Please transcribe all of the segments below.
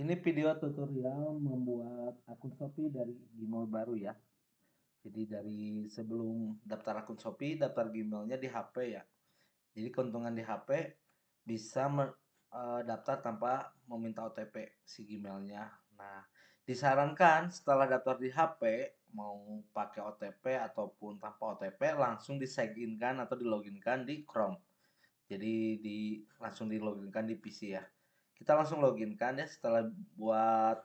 Ini video tutorial membuat akun Shopee dari Gmail baru ya. Jadi dari sebelum daftar akun Shopee, daftar Gmailnya di HP ya. Jadi keuntungan di HP bisa daftar tanpa meminta OTP si Gmailnya. Nah, disarankan setelah daftar di HP mau pakai OTP ataupun tanpa OTP langsung diseginkan atau diloginkan di Chrome. Jadi langsung diloginkan di PC ya. Kita langsung loginkan ya setelah buat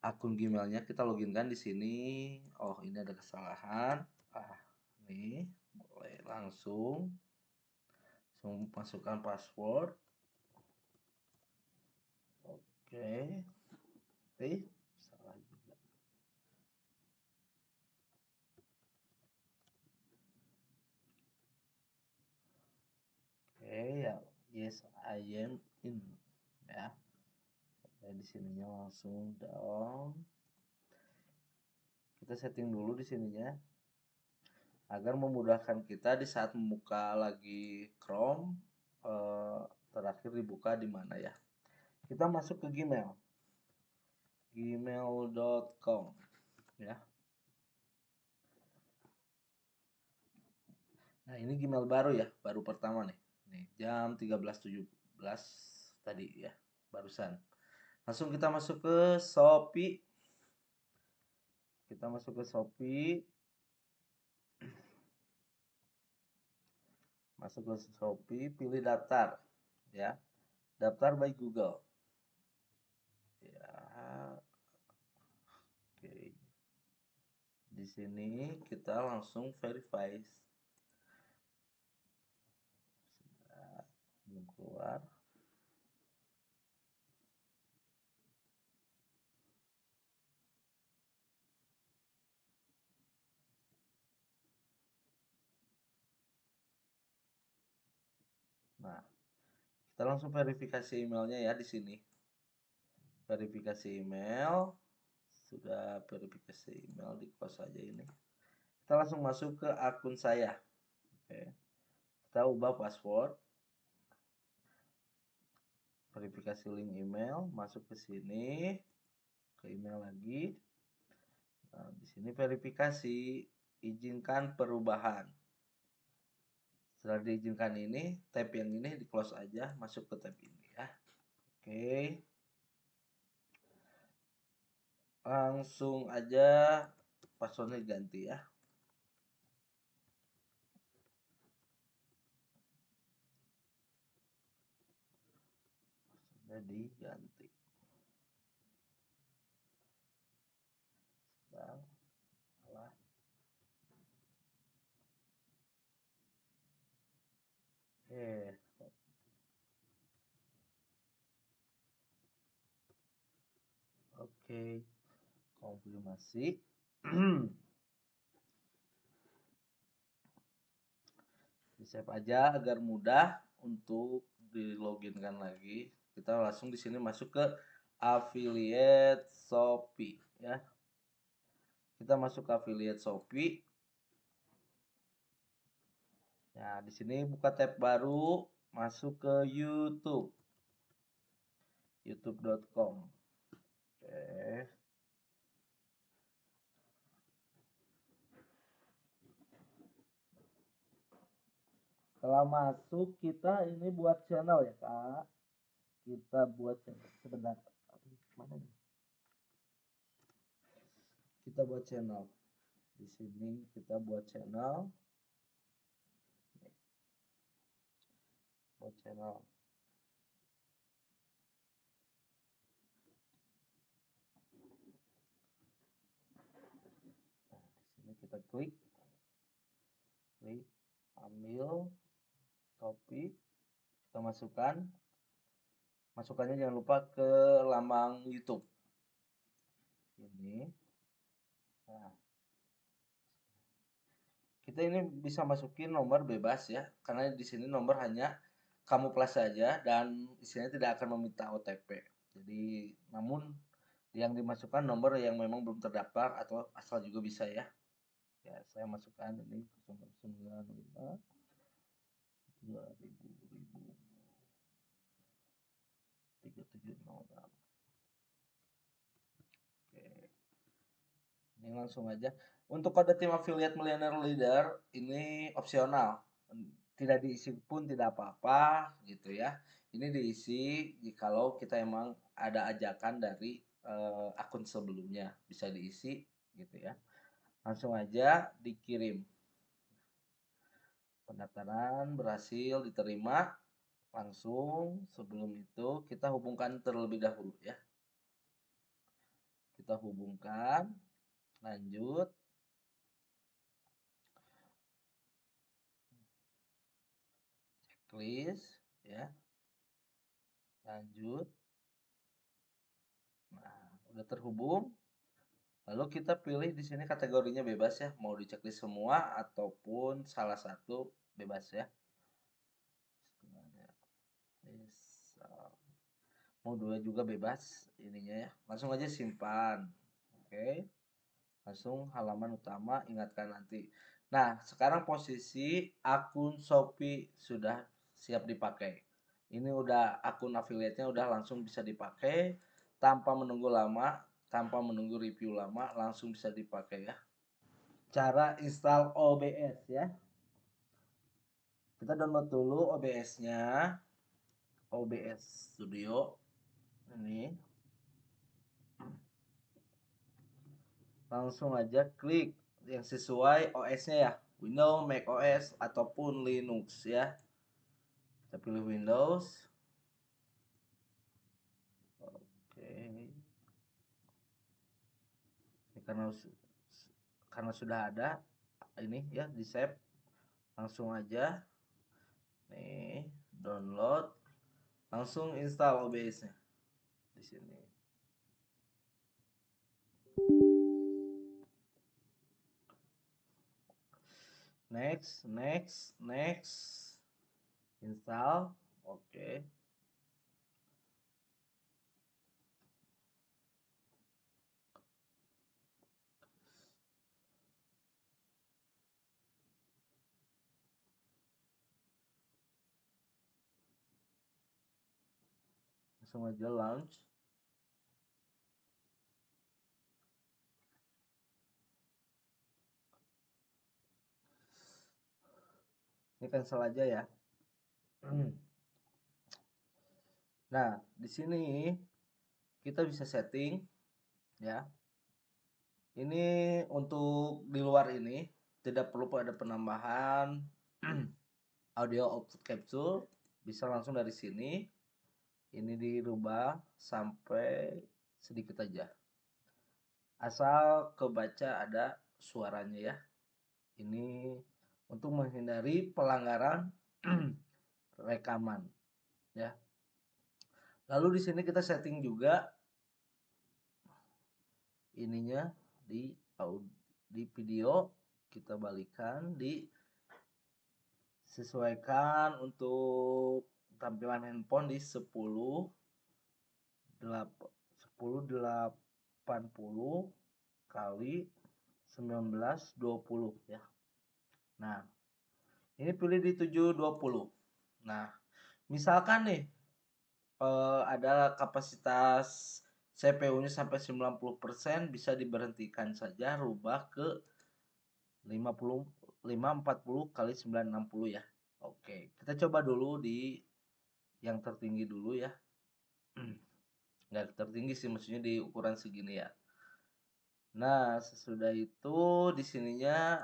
akun Gmailnya kita loginkan di sini. Oh, ini ada kesalahan. Nih boleh langsung masukkan password. Oke. Salah juga. Oke ya, yes I am in ya. Di sininya langsung down. Kita setting dulu di sininya agar memudahkan kita di saat membuka lagi Chrome, terakhir dibuka di mana ya. Kita masuk ke Gmail, gmail.com ya. Nah, ini Gmail baru ya, baru pertama nih. Nih, jam 13.17 tadi ya, barusan. Langsung kita masuk ke Shopee. Kita masuk ke Shopee. Masuk ke Shopee, pilih daftar ya. Daftar by Google. Ya. Oke. Di sini kita langsung verify. Sudah, belum keluar. Nah, kita langsung verifikasi emailnya ya di sini. Verifikasi email. Sudah verifikasi email, di close aja ini. Kita langsung masuk ke akun saya. Oke. Kita ubah password. Verifikasi link email, masuk ke sini. Ke email lagi. Nah, di sini verifikasi, izinkan perubahan. Setelah diizinkan ini, tab yang ini di close aja, masuk ke tab ini ya. Oke. Langsung aja passwordnya ganti ya. Sudah diganti. Salah. Oke, konfirmasi. Di save aja agar mudah untuk diloginkan lagi. Kita langsung di sini masuk ke affiliate Shopee ya. Kita masuk ke affiliate Shopee. Nah, di sini buka tab baru, masuk ke YouTube. youtube.com. Oke. Setelah masuk kita ini buat channel ya, Kak. Kita buat channel sebentar. Mana nih? Kita buat channel. Di sini kita buat channel. Buat channel. Nah, di sini kita klik, ambil topik, kita masukkan. Masukannya jangan lupa ke lambang YouTube. Ini. Nah, kita ini bisa masukin nomor bebas ya, karena di sini nomor hanya kamu plus saja dan isinya tidak akan meminta OTP. Jadi, namun yang dimasukkan nomor yang memang belum terdaftar atau asal juga bisa ya. Ya, saya masukkan ini 095 2000 3706. Ini langsung aja. Untuk kode tim affiliate Millionaire Leader ini opsional. Tidak diisi pun tidak apa-apa gitu ya. Ini diisi jikalau kita emang ada ajakan dari akun sebelumnya bisa diisi gitu ya. Langsung aja dikirim. Pendaftaran berhasil diterima. Langsung sebelum itu kita hubungkan terlebih dahulu ya. Kita hubungkan, lanjut. Checklist ya. Lanjut. Nah, udah terhubung. Lalu kita pilih di sini kategorinya bebas ya, mau di checklist semua ataupun salah satu bebas ya. Mau dua juga bebas ininya ya. Langsung aja simpan. Oke. Langsung halaman utama, ingatkan nanti. Nah, sekarang posisi akun Shopee sudah siap dipakai. Ini udah akun affiliate-nya udah langsung bisa dipakai tanpa menunggu lama, tanpa menunggu review lama, langsung bisa dipakai ya. Cara install OBS ya. Kita download dulu OBS-nya. OBS Studio. Ini. Langsung aja klik yang sesuai OS-nya ya. Windows, Mac OS ataupun Linux ya. Kita pilih Windows. Oke. Ini karena sudah ada ini ya di save. Langsung aja nih download, langsung install OBS-nya di sini. Next, install, oke. Langsung aja launch. Ini cancel aja ya. Nah, di sini kita bisa setting ya. Ini untuk di luar ini tidak perlu ada penambahan audio output capture, bisa langsung dari sini. Ini dirubah sampai sedikit aja. Asal kebaca ada suaranya ya. Ini untuk menghindari pelanggaran rekaman ya. Lalu di sini kita setting juga ininya di video, kita balikan disesuaikan untuk tampilan handphone di 1080 kali 1920 ya. Nah, ini pilih di 720. Nah, misalkan nih ada kapasitas CPU-nya sampai 90%, bisa diberhentikan saja, rubah ke 540 kali 960 ya. Oke, kita coba dulu di yang tertinggi dulu ya. Nggak tertinggi sih, maksudnya di ukuran segini ya. Nah, sesudah itu di sininya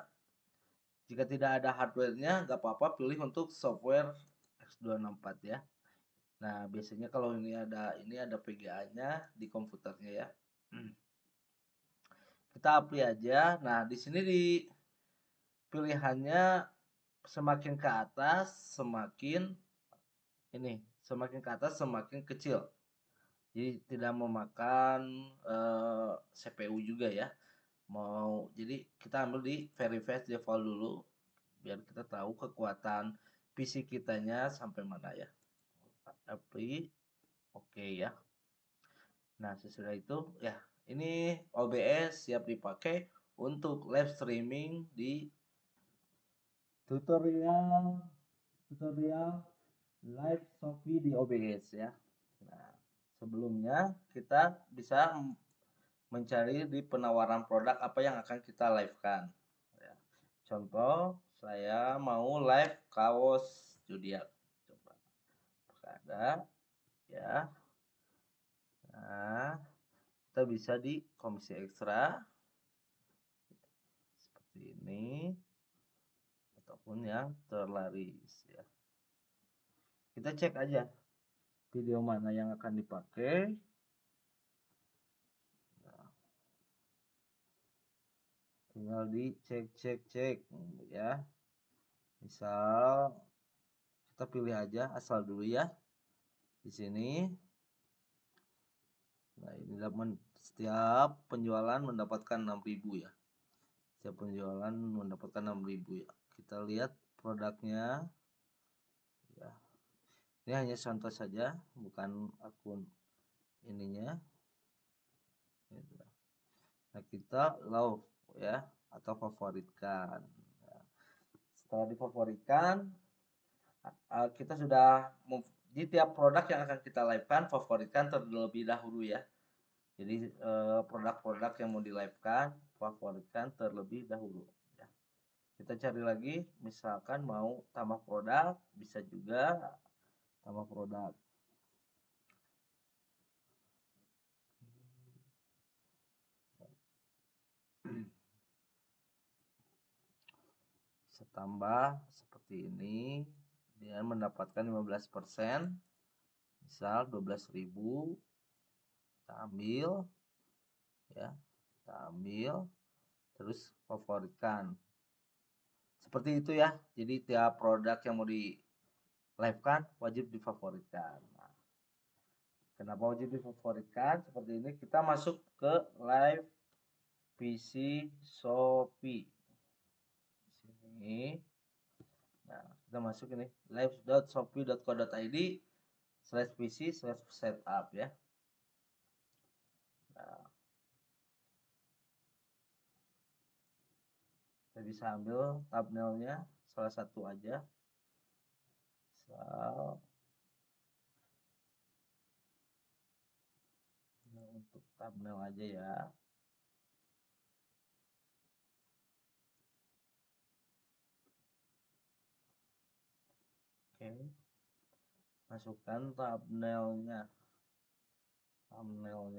jika tidak ada hardware-nya nggak apa-apa, pilih untuk software X264 ya. Nah, biasanya kalau ini ada PGA-nya di komputernya ya. Kita apply aja. Nah, di sini di pilihannya semakin ke atas semakin ke atas semakin kecil. Jadi tidak memakan CPU juga ya. Jadi kita ambil di verify default dulu biar kita tahu kekuatan PC kitanya sampai mana ya. Apply, oke ya. Nah, sesudah itu ya, ini OBS siap dipakai untuk live streaming di tutorial live Shopee di OBS ya. Nah, sebelumnya kita bisa mencari di penawaran produk apa yang akan kita live-kan. Ya. Contoh, saya mau live kaos zodiak. Coba ada ya. Nah, kita bisa di komisi ekstra seperti ini ataupun yang terlaris ya. Kita cek aja video mana yang akan dipakai. Nah, tinggal dicek ya. Misal kita pilih aja asal dulu ya di sini. Nah, ini setiap penjualan mendapatkan 6.000 ya. Setiap penjualan mendapatkan 6.000 ya. Kita lihat produknya ya. Ini hanya contoh saja, bukan akun ininya. Nah, kita love ya atau favoritkan. Nah, setelah difavoritkan, kita sudah di tiap produk yang akan kita live-kan, favoritkan terlebih dahulu ya. Jadi produk-produk yang mau di live-kan, favoritkan terlebih dahulu ya. Kita cari lagi, misalkan mau tambah produk, bisa juga tambah produk. Bisa tambah seperti ini, dia mendapatkan 15%, misal 12.000, kita ambil ya, kita ambil terus favoritkan seperti itu ya. Jadi tiap produk yang mau di live kan wajib difavoritkan. Nah, kenapa wajib difavoritkan seperti ini? Kita masuk ke live PC Shopee sini. Nah, kita masuk ini live.shopee.co.id/pc/setup ya. Nah, kita bisa ambil thumbnailnya salah satu aja. Misal untuk thumbnail aja ya. Oke. Masukkan thumbnailnya. Thumbnail.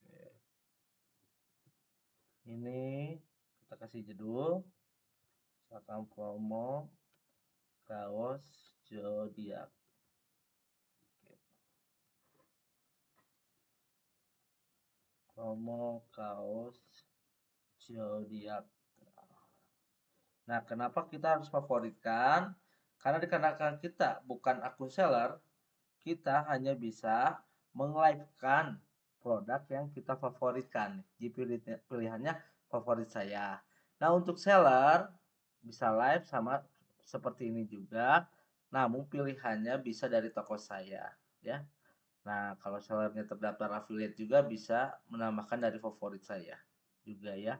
Oke. Ini kita kasih judul misalkan promo kaos zodiak. Promo kaos zodiak. Nah, kenapa kita harus favoritkan? Karena dikarenakan kita bukan akun seller, kita hanya bisa meng-live-kan produk yang kita favoritkan. Jadi pilihannya favorit saya. Nah, untuk seller bisa live sama seperti ini juga. Namun pilihannya bisa dari toko saya, ya. Nah, kalau sellernya terdaftar affiliate juga bisa menambahkan dari favorit saya juga ya.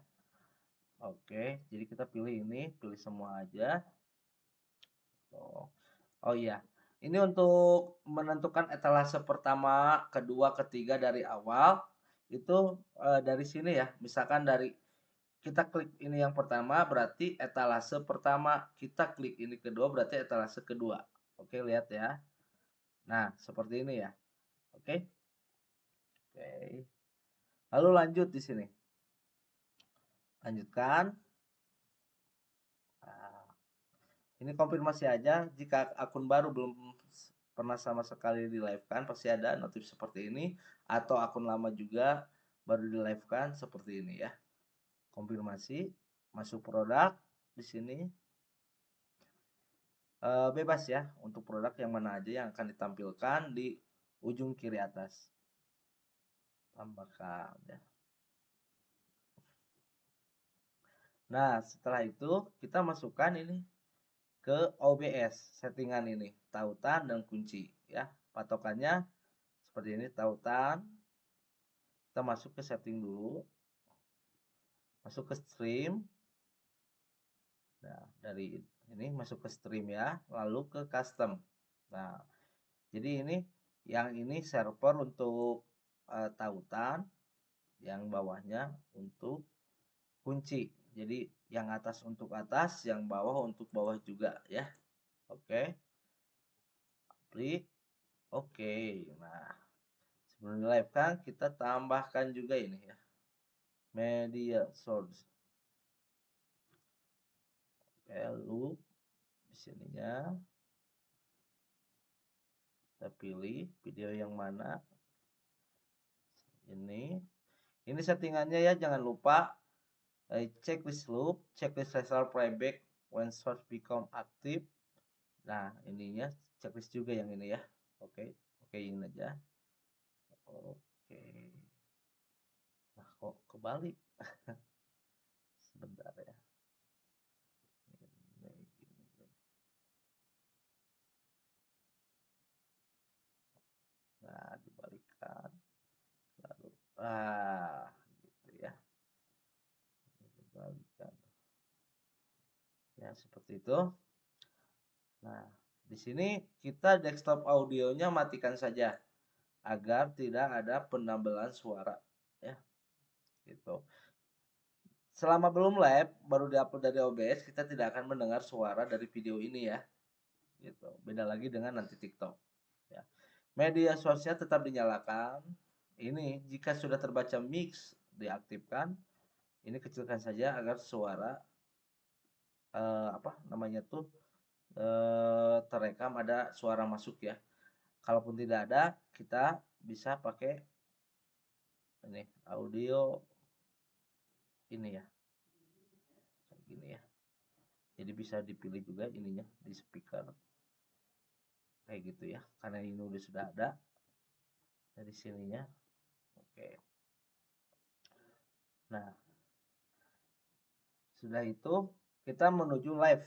Oke, jadi kita pilih ini, pilih semua aja. Oh iya, ini untuk menentukan etalase pertama, kedua, ketiga dari awal itu dari sini ya. Misalkan dari kita klik ini yang pertama berarti etalase pertama, kita klik ini kedua berarti etalase kedua. Oke, lihat ya. Nah, seperti ini ya. Oke. Oke. Lalu lanjut di sini. Lanjutkan. Nah, ini konfirmasi aja jika akun baru belum pernah sama sekali di live kan pasti ada notif seperti ini atau akun lama juga baru di live kan seperti ini ya. Konfirmasi, masuk produk di sini bebas ya untuk produk yang mana aja yang akan ditampilkan di ujung kiri atas. Tambahkan ya. Nah, setelah itu kita masukkan ini ke OBS settingan ini, tautan dan kunci ya. Patokannya seperti ini tautan. Kita masuk ke setting dulu. Masuk ke stream. Nah, dari ini masuk ke stream ya, lalu ke custom. Nah, jadi ini yang ini server untuk tautan, yang bawahnya untuk kunci. Jadi yang atas untuk atas, yang bawah untuk bawah juga ya. Oke. Klik. Oke. Nah, sebelum di live kan kita tambahkan juga ini ya. Media source. Oke, loop di sininya. Kita pilih video yang mana. Ini settingannya ya, jangan lupa checklist loop, checklist result playback when source become active. Nah, ininya checklist juga yang ini ya. Oke, ini aja. Oke. Nah, kok kebalik? Sebentar ya. Nah, dibalikkan. Lalu, gitu ya. Dibalikkan. Ya, seperti itu. Nah, di sini kita desktop audionya matikan saja agar tidak ada penambalan suara ya. Gitu. Selama belum live, baru diupload dari OBS, kita tidak akan mendengar suara dari video ini ya. Gitu. Beda lagi dengan nanti TikTok. Ya. Media source-nya tetap dinyalakan. Ini jika sudah terbaca mix diaktifkan. Ini kecilkan saja agar suara apa namanya tuh terekam ada suara masuk ya. Kalaupun tidak ada, kita bisa pakai ini audio ini ya. Kayak gini ya. Jadi bisa dipilih juga ininya di speaker. Kayak gitu ya. Karena ini udah sudah ada dari sininya. Oke. Nah, sudah itu kita menuju live.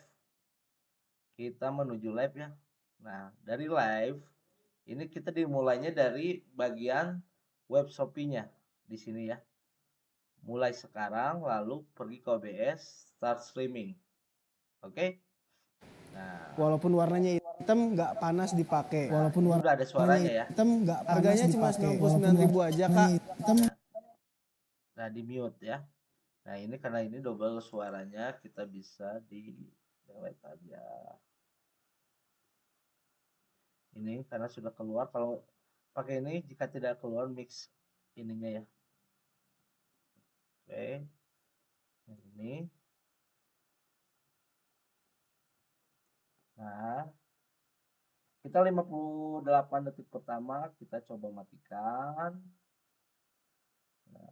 Kita menuju live ya. Nah, dari live ini kita dimulainya dari bagian web Shopee-nya di sini ya. Mulai sekarang lalu pergi ke OBS, start streaming. Oke? Nah, Walaupun warnanya hitam nggak panas dipakai. Walaupun udah ada suaranya ya. Hitam nggak panas harganya cuma 99.000 aja kak. Ya. Nah, di mute ya. Nah, ini karena ini double suaranya kita bisa di delete aja. Ini karena sudah keluar, kalau pakai ini jika tidak keluar mix ininya ya. Oke. Nah, ini. Nah, kita 58 detik pertama kita coba matikan. Nah,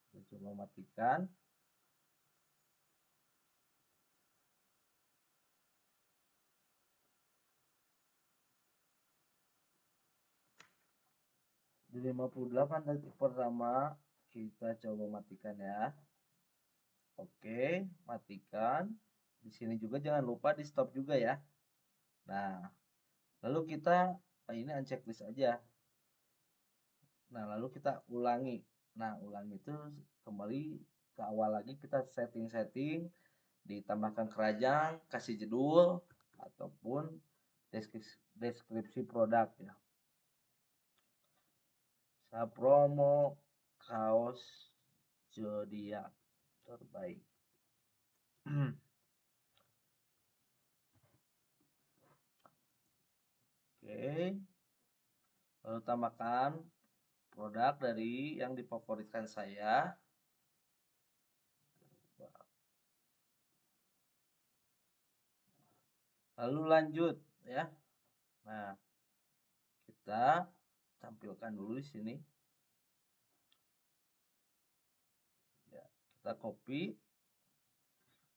kita coba matikan. Di 58 detik pertama kita coba matikan ya. Oke, matikan. Di sini juga jangan lupa di stop juga ya. Nah, lalu kita ini unchecklist aja. Nah, lalu kita ulangi. Nah, ulangi itu kembali ke awal lagi, kita setting-setting, ditambahkan keranjang, kasih judul ataupun deskripsi produk ya. Promo kaos zodiak terbaik. Oke. Lalu tambahkan produk dari yang difavoritkan saya. Lalu lanjut ya. Nah, kita tampilkan dulu di sini. Ya, kita copy.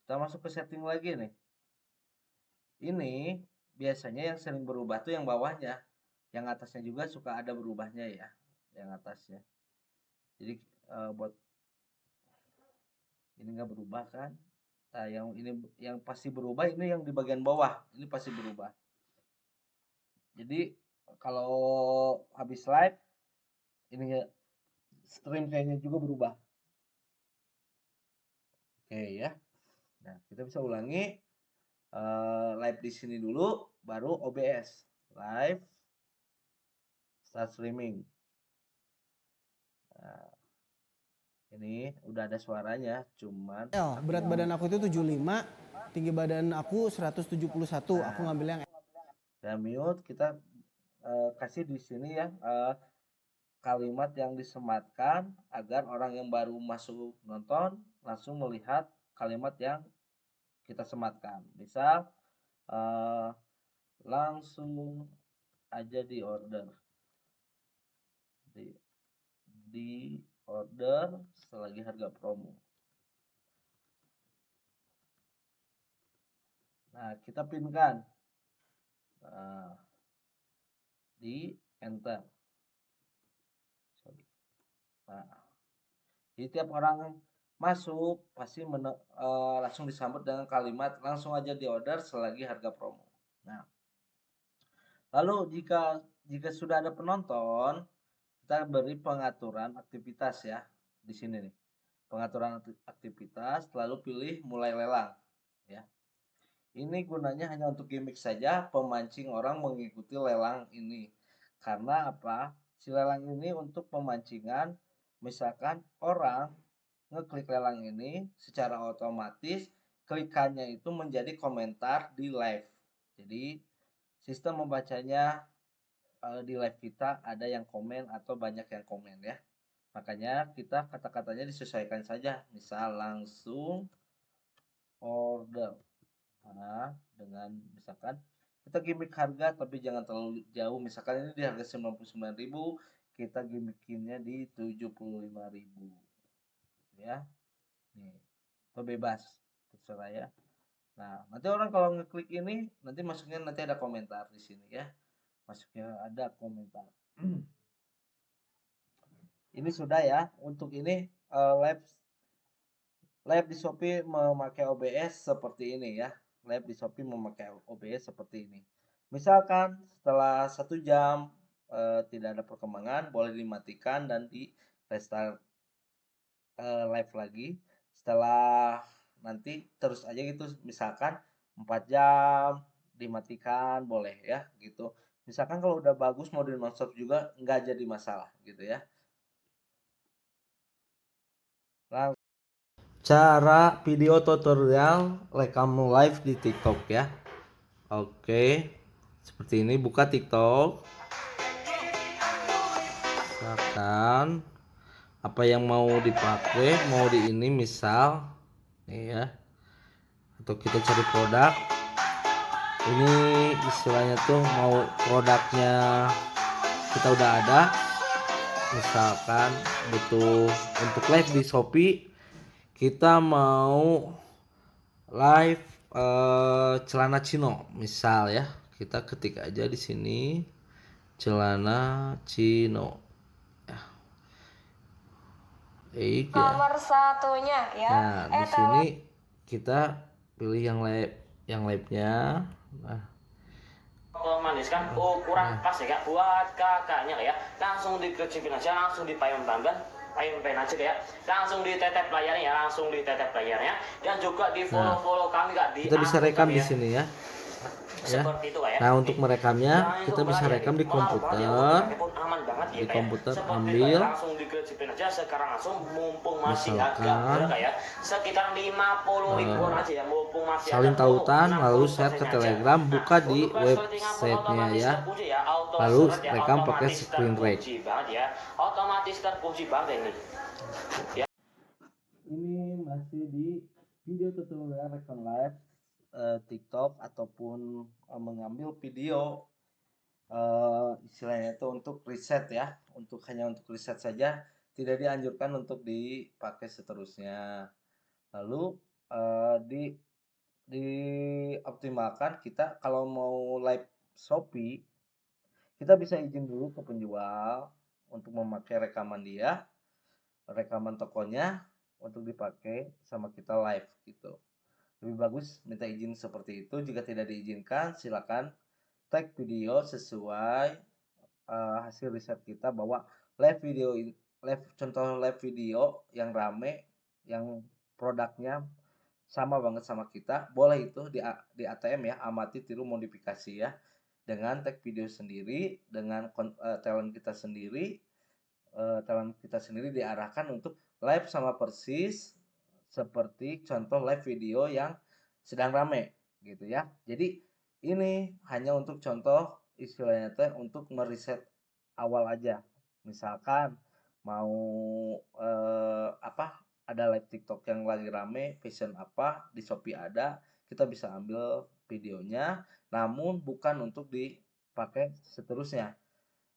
Kita masuk ke setting lagi nih. Ini biasanya yang sering berubah tuh yang bawahnya. Yang atasnya juga suka ada berubahnya ya, yang atasnya. Jadi buat ini nggak berubah kan? Nah, yang ini yang pasti berubah ini yang di bagian bawah. Ini pasti berubah. Jadi kalau habis live ini stream kayaknya juga berubah. Oke ya. Nah, kita bisa ulangi live di sini dulu, baru OBS live start streaming. Nah, ini udah ada suaranya, cuman Berat badan aku itu 75, tinggi badan aku 171. Aku ngambil yang saya mute, kita kasih di sini ya kalimat yang disematkan agar orang yang baru masuk nonton langsung melihat kalimat yang kita sematkan. Misal langsung aja di order. Di order selagi harga promo. Nah, kita pinkan. Nah, di enter. Sorry. Nah, jadi tiap orang masuk pasti langsung disambut dengan kalimat langsung aja di order selagi harga promo. Nah, lalu jika sudah ada penonton, kita beri pengaturan aktivitas ya di sini nih. Pengaturan aktivitas, lalu pilih mulai lelang ya. Ini gunanya hanya untuk gimmick saja, pemancing orang mengikuti lelang ini. Karena apa? Si lelang ini untuk pemancingan, misalkan orang ngeklik lelang ini secara otomatis klikannya itu menjadi komentar di live. Jadi sistem membacanya di live kita ada yang komen atau banyak yang komen ya. Makanya kita kata-katanya disesuaikan saja. Misal langsung order. Nah, dengan misalkan kita gimmick harga tapi jangan terlalu jauh. Misalkan ini di harga 99.000, kita gimmickinnya di 75.000. Gitu ya. Nih, itu bebas terserah ya. Nah, nanti orang kalau ngeklik ini nanti masuknya nanti ada komentar di sini ya. Masuknya ada komentar. Ini sudah ya. Untuk ini live live di Shopee memakai OBS seperti ini ya. Live di Shopee memakai OBS seperti ini. Misalkan setelah 1 jam tidak ada perkembangan, boleh dimatikan dan di restart live lagi. Setelah nanti terus aja gitu, misalkan 4 jam dimatikan boleh ya gitu. Misalkan kalau udah bagus mode nonstop juga nggak jadi masalah gitu ya. Cara video tutorial rekam live di TikTok ya. Oke. Seperti ini buka TikTok. Misalkan apa yang mau dipakai, mau di ini misal nih ya. Atau kita cari produk. Ini istilahnya tuh mau produknya kita udah ada. Misalkan butuh untuk live di Shopee, kita mau live celana chino misal ya, kita ketik aja di sini celana chino ya. Nomor satunya ya. Nah di sini kita pilih yang live-nya. Nah manis kan kurang pas ya kak buat kakaknya ya, langsung dikecilin aja, langsung dipayung tambahan payung aja ya, langsung ditetep layarnya ya, langsung ditetep layarnya, dan juga di follow kami kak di kita bisa rekam di ya. sini ya. Ya. Seperti itu ya. Nah untuk merekamnya kita bisa rekam di komputer. Aman banget ya, di komputer seperti ambil langsung dikecilin aja sekarang langsung mumpung masih misalkan, agak ya, sekitar 50.000 aja ya, mumpung masih salin ada tautan lalu share ke Telegram, buka di websitenya ya, lalu rekam pakai screen rec. Ya, otomatis terkunci banget ini. Ini masih di video tutorial rekam live TikTok ataupun mengambil video istilahnya itu untuk riset ya, hanya untuk riset saja, tidak dianjurkan untuk dipakai seterusnya. Lalu dioptimalkan kita kalau mau live Shopee, kita bisa izin dulu ke penjual untuk memakai rekaman dia, rekaman tokonya untuk dipakai sama kita live gitu. Lebih bagus minta izin seperti itu. Jika tidak diizinkan, silakan tag video sesuai hasil riset kita bahwa contoh live video yang rame, yang produknya sama banget sama kita, boleh itu di ATM ya, amati tiru modifikasi ya, dengan tag video sendiri, dengan talent kita sendiri, talent kita sendiri diarahkan untuk live sama persis seperti contoh live video yang sedang rame gitu ya. Jadi ini hanya untuk contoh istilahnya teh untuk meriset awal aja. Misalkan mau apa ada live TikTok yang lagi rame, fashion apa di Shopee ada, kita bisa ambil videonya, namun bukan untuk dipakai seterusnya.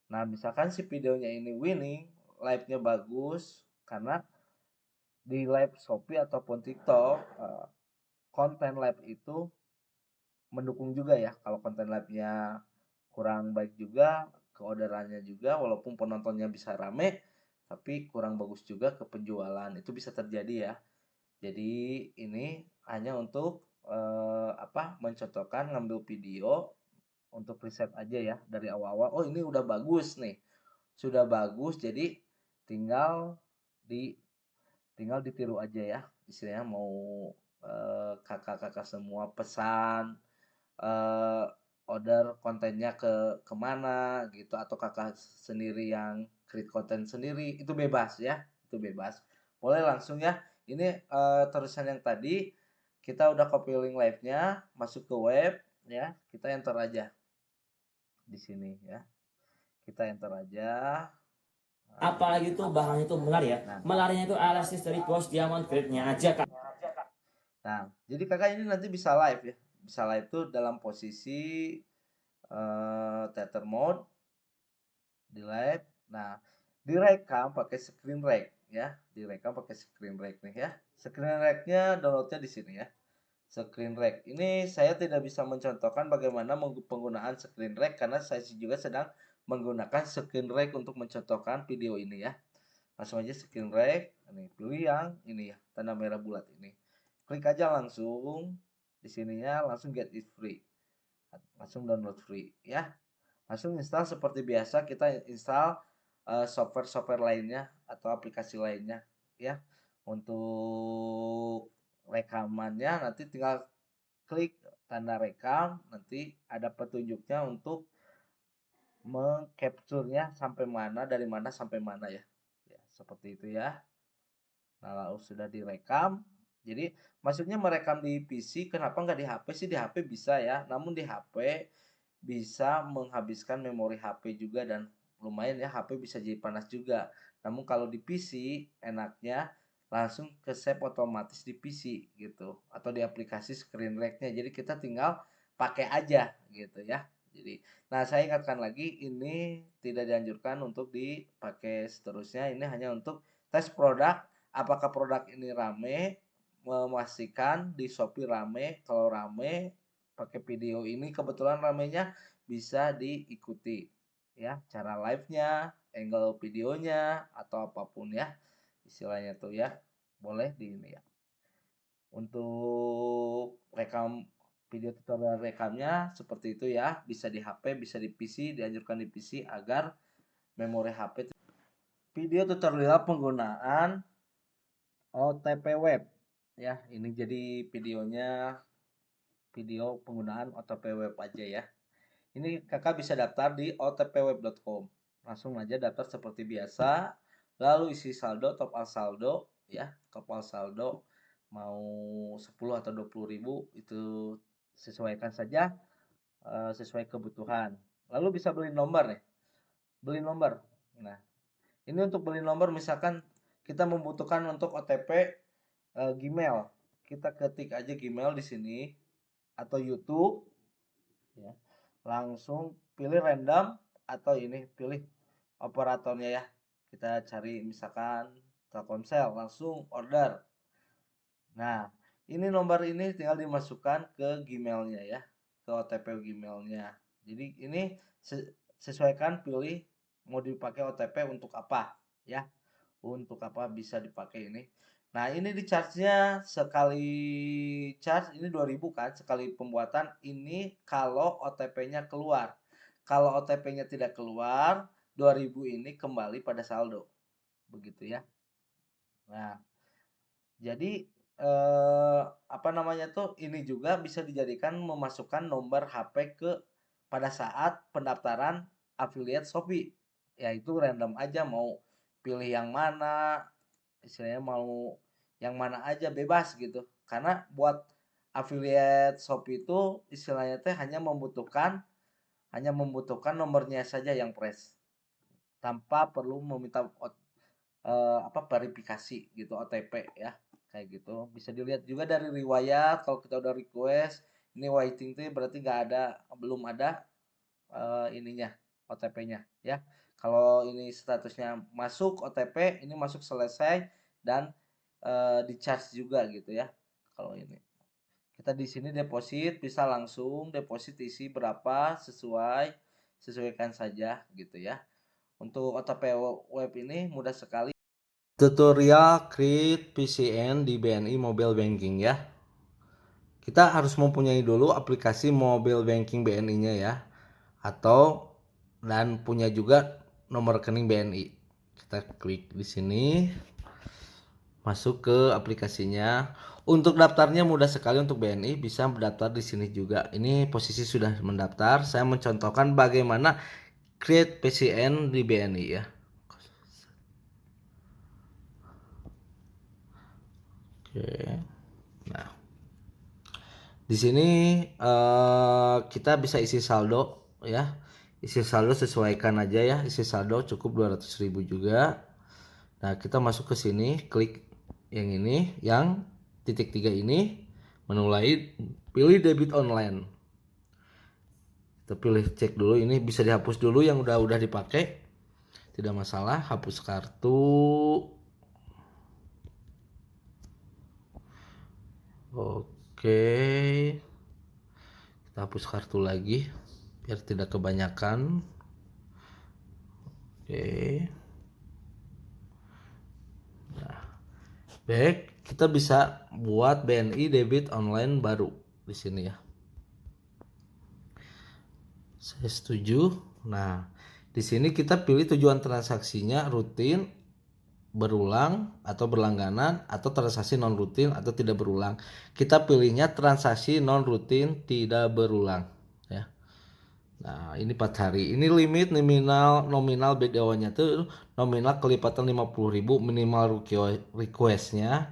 Nah, misalkan si videonya ini winning, live-nya bagus, karena di live Shopee ataupun TikTok, konten live itu mendukung juga ya. Kalau konten live-nya kurang baik juga, ke orderannya juga, walaupun penontonnya bisa rame, tapi kurang bagus juga ke penjualan. Itu bisa terjadi ya. Jadi ini hanya untuk apa mencontohkan ngambil video untuk riset aja ya dari awal-awal. Oh ini udah bagus nih, sudah bagus. Jadi tinggal di tinggal ditiru aja ya. Istilahnya mau kakak-kakak semua pesan eh, order kontennya kemana gitu atau kakak sendiri yang create konten sendiri itu bebas ya, itu bebas. Boleh langsung ya. Ini terusan yang tadi kita udah copy link live-nya masuk ke web ya, kita enter aja di sini ya. Kita enter aja. Apalagi tuh bahan itu melari ya. Nah, Melarinya itu elastis dari bos diamond grade-nya aja Kak. nah, jadi kakak ini nanti bisa live ya. Bisa live tuh dalam posisi theater mode di live. Nah, direkam pakai screen rec ya. Direkam pakai screen rec nih ya. Screen rec-nya downloadnya di sini ya. Screen rec. Ini saya tidak bisa mencontohkan bagaimana penggunaan screen rec karena saya juga sedang menggunakan screen rec untuk mencontohkan video ini ya. Langsung aja screen rec. Ini pilih yang ini ya, tanda merah bulat ini. Klik aja langsung di sininya langsung get it free. Langsung download free ya. Langsung install seperti biasa kita install software-software lainnya atau aplikasi lainnya ya. Untuk rekamannya nanti tinggal klik tanda rekam, nanti ada petunjuknya untuk mengcapture-nya sampai mana, dari mana sampai mana ya. Ya, seperti itu ya. Nah, lalu sudah direkam. Jadi, maksudnya merekam di PC, kenapa nggak di HP sih? Di HP bisa ya, namun di HP bisa menghabiskan memori HP juga dan lumayan ya, HP bisa jadi panas juga. Namun kalau di PC, enaknya langsung ke save otomatis di PC gitu, atau di aplikasi screen rec-nya. Jadi kita tinggal pakai aja gitu ya. Jadi, nah saya ingatkan lagi, ini tidak dianjurkan untuk dipakai seterusnya. Ini hanya untuk tes produk. Apakah produk ini rame, memastikan di Shopee rame, kalau rame pakai video ini kebetulan ramenya bisa diikuti ya, cara live-nya, angle videonya atau apapun ya istilahnya tuh ya. Boleh di ini ya. Untuk rekam video tutorial rekamnya seperti itu ya, bisa di HP, bisa di PC, dianjurkan di PC agar memori HP. Video tutorial penggunaan OTP web ya. Ini jadi videonya video penggunaan OTP web aja ya. Ini kakak bisa daftar di otpweb.com. Langsung aja daftar seperti biasa. Lalu isi saldo, top up saldo ya, top up saldo mau 10 atau 20 ribu itu sesuaikan saja sesuai kebutuhan. Lalu bisa beli nomor nih. Beli nomor. Nah, ini untuk beli nomor misalkan kita membutuhkan untuk OTP Gmail. Kita ketik aja Gmail di sini atau YouTube ya. Langsung pilih random atau ini pilih operatornya ya. Kita cari misalkan Telkomsel, langsung order. Nah, ini nomor ini tinggal dimasukkan ke Gmailnya ya, ke OTP Gmailnya. Jadi ini sesuaikan pilih mau dipakai OTP untuk apa ya. Untuk apa bisa dipakai ini. Nah, ini di charge-nya sekali charge ini 2000 kan, sekali pembuatan ini kalau OTP-nya keluar. Kalau OTP-nya tidak keluar, 2000 ini kembali pada saldo. Begitu ya. Nah, jadi apa namanya tuh ini juga bisa dijadikan memasukkan nomor HP ke pada saat pendaftaran affiliate Shopee. Yaitu random aja mau pilih yang mana, istilahnya mau yang mana aja bebas gitu. Karena buat affiliate Shopee itu istilahnya teh hanya membutuhkan nomornya saja yang fresh, tanpa perlu meminta verifikasi gitu, OTP ya, kayak gitu. Bisa dilihat juga dari riwayat kalau kita udah request, ini waiting tuh berarti belum ada ininya, OTP-nya ya. Kalau ini statusnya masuk OTP, ini masuk selesai dan di-charge juga gitu ya. Kalau ini kita di sini deposit bisa langsung deposit isi berapa sesuaikan saja gitu ya. Untuk OTP web ini mudah sekali. Tutorial create PCN di BNI Mobile Banking ya. Kita harus mempunyai dulu aplikasi mobile banking BNI-nya ya. Dan punya juga nomor rekening BNI. Kita klik di sini. Masuk ke aplikasinya. Untuk daftarnya mudah sekali untuk BNI, bisa mendaftar di sini juga. Ini posisi sudah mendaftar. Saya mencontohkan bagaimana create PCN di BNI ya. Oke. Nah, di sini kita bisa isi saldo ya. Isi saldo sesuaikan aja ya. Isi saldo cukup 200.000 juga. Nah, kita masuk ke sini, klik yang ini, yang titik 3 ini, menu lain, pilih debit online. Kita pilih cek dulu, ini bisa dihapus dulu yang udah dipakai. Tidak masalah, hapus kartu. Oke. Kita hapus kartu lagi biar tidak kebanyakan. Oke. Nah, baik, kita bisa buat BNI debit online baru di sini ya. Saya setuju. Nah, di sini kita pilih tujuan transaksinya rutin, berulang atau berlangganan, atau transaksi non rutin atau tidak berulang. Kita pilihnya transaksi non rutin tidak berulang ya. Nah, ini 4 hari. Ini limit nominal BDO-nya tuh nominal kelipatan 50.000, minimal request-nya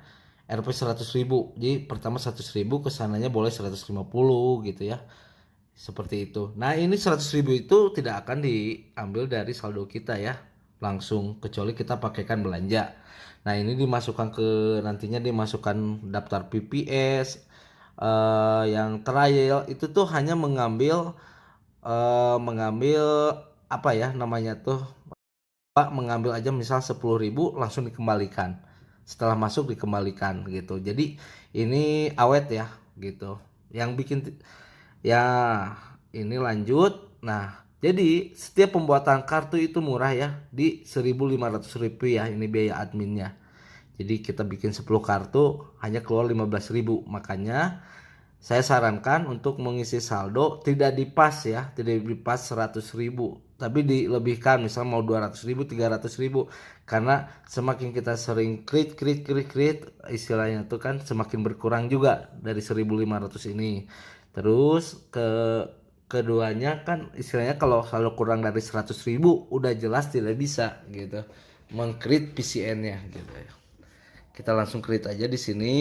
Rp 100.000. Jadi pertama 100.000, kesananya boleh 150 gitu ya. Seperti itu. Nah, ini 100.000 itu tidak akan diambil dari saldo kita ya, langsung, kecuali kita pakaikan belanja. Nah, ini nantinya dimasukkan daftar PPS. Yang trial itu tuh hanya mengambil apa ya namanya tuh, Pak, mengambil aja misal 10.000 langsung dikembalikan. Setelah masuk dikembalikan gitu. Jadi ini awet ya gitu. Yang bikin ya, ini lanjut. Nah, jadi setiap pembuatan kartu itu murah ya, di Rp1.500 ini biaya adminnya. Jadi kita bikin 10 kartu hanya keluar 15.000. Makanya saya sarankan untuk mengisi saldo tidak dipas ya, tidak dipas 100.000, tapi dilebihkan, misal mau 200.000, 300.000, karena semakin kita sering create istilahnya itu kan semakin berkurang juga dari 1.500 ini. Terus keduanya kan istilahnya kalau saldo kurang dari 100.000 udah jelas tidak bisa gitu meng-create PCN-nya gitu ya. Kita langsung create aja di sini.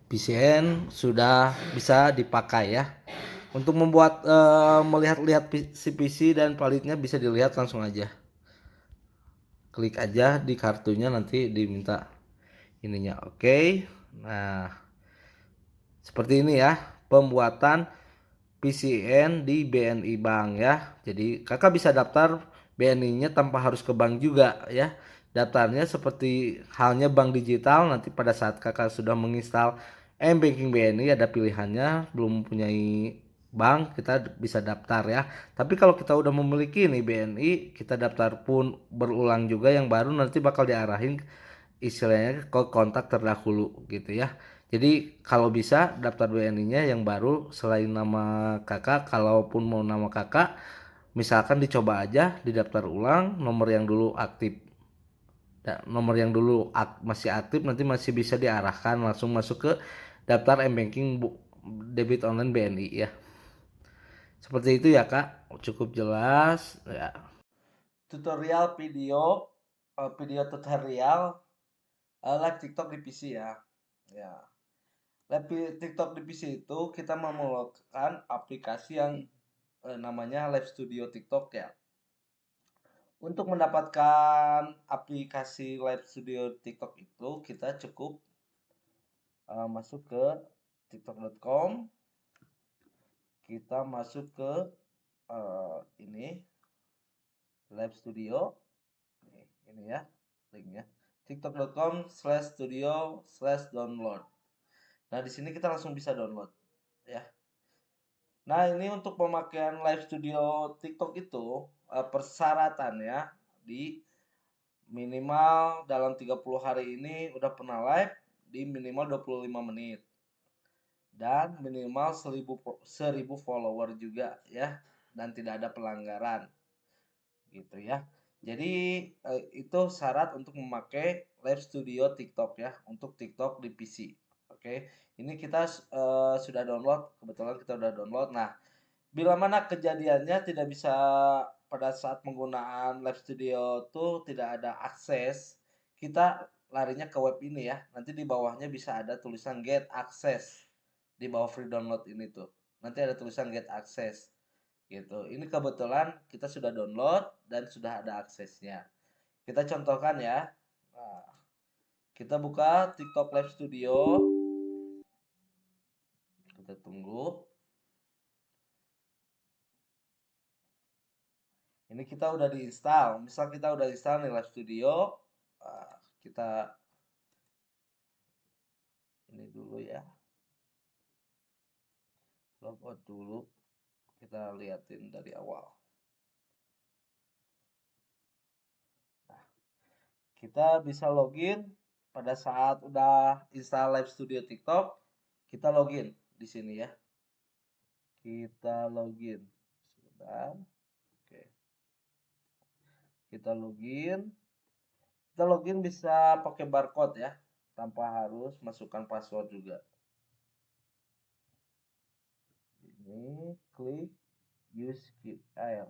PCN sudah bisa dipakai ya. Untuk membuat melihat-lihat PC dan validnya bisa dilihat langsung aja. Klik aja di kartunya, nanti diminta ininya. Oke. Nah, seperti ini ya pembuatan PCN di BNI Bank ya. Jadi kakak bisa daftar BNI-nya tanpa harus ke bank juga ya. Daftarnya seperti halnya bank digital. Nanti pada saat kakak sudah menginstal M-Banking BNI, ada pilihannya. Belum mempunyai bank, kita bisa daftar ya. Tapi kalau kita udah memiliki nih BNI, kita daftar pun berulang juga yang baru, nanti bakal diarahin istilahnya ke kontak terdahulu gitu ya. Jadi kalau bisa daftar BNI-nya yang baru selain nama kakak. Kalaupun mau nama kakak, misalkan dicoba aja didaftar ulang nomor yang dulu aktif. Nomor yang dulu masih aktif nanti masih bisa diarahkan langsung masuk ke daftar M-Banking debit online BNI ya. Seperti itu ya Kak, cukup jelas ya. Tutorial video tutorial live TikTok di PC ya. Ya. Live TikTok di PC itu kita memulakan aplikasi yang namanya Live Studio TikTok ya. Untuk mendapatkan aplikasi Live Studio TikTok itu kita cukup masuk ke tiktok.com, kita masuk ke ini Live Studio, ini ya linknya, tiktok.com/studio/download. Nah di sini kita langsung bisa download ya. Nah ini untuk pemakaian Live Studio TikTok itu persyaratannya di minimal dalam 30 hari ini udah pernah live di minimal 25 menit. Dan minimal 1000 follower juga ya, dan tidak ada pelanggaran gitu ya. Jadi itu syarat untuk memakai Live Studio TikTok ya, untuk TikTok di PC. Oke, ini kita sudah download, kebetulan kita udah download. Nah, bila mana kejadiannya tidak bisa pada saat penggunaan Live Studio tuh tidak ada akses, kita larinya ke web ini ya. Nanti di bawahnya bisa ada tulisan get access di bawah free download ini tuh. Nanti ada tulisan get access gitu. Ini kebetulan kita sudah download dan sudah ada aksesnya. Kita contohkan ya. Nah, kita buka TikTok Live Studio. Kita tunggu. Ini kita udah diinstal. Misal kita udah install nih Live Studio. Kita ini dulu ya. Logout dulu. Kita liatin dari awal. Nah, kita bisa login pada saat udah install Live Studio TikTok. Kita login di sini ya. Kita login. Sebentar. Oke. Kita login. Kita login bisa pakai barcode ya, tanpa harus masukkan password juga. Ini klik use QR.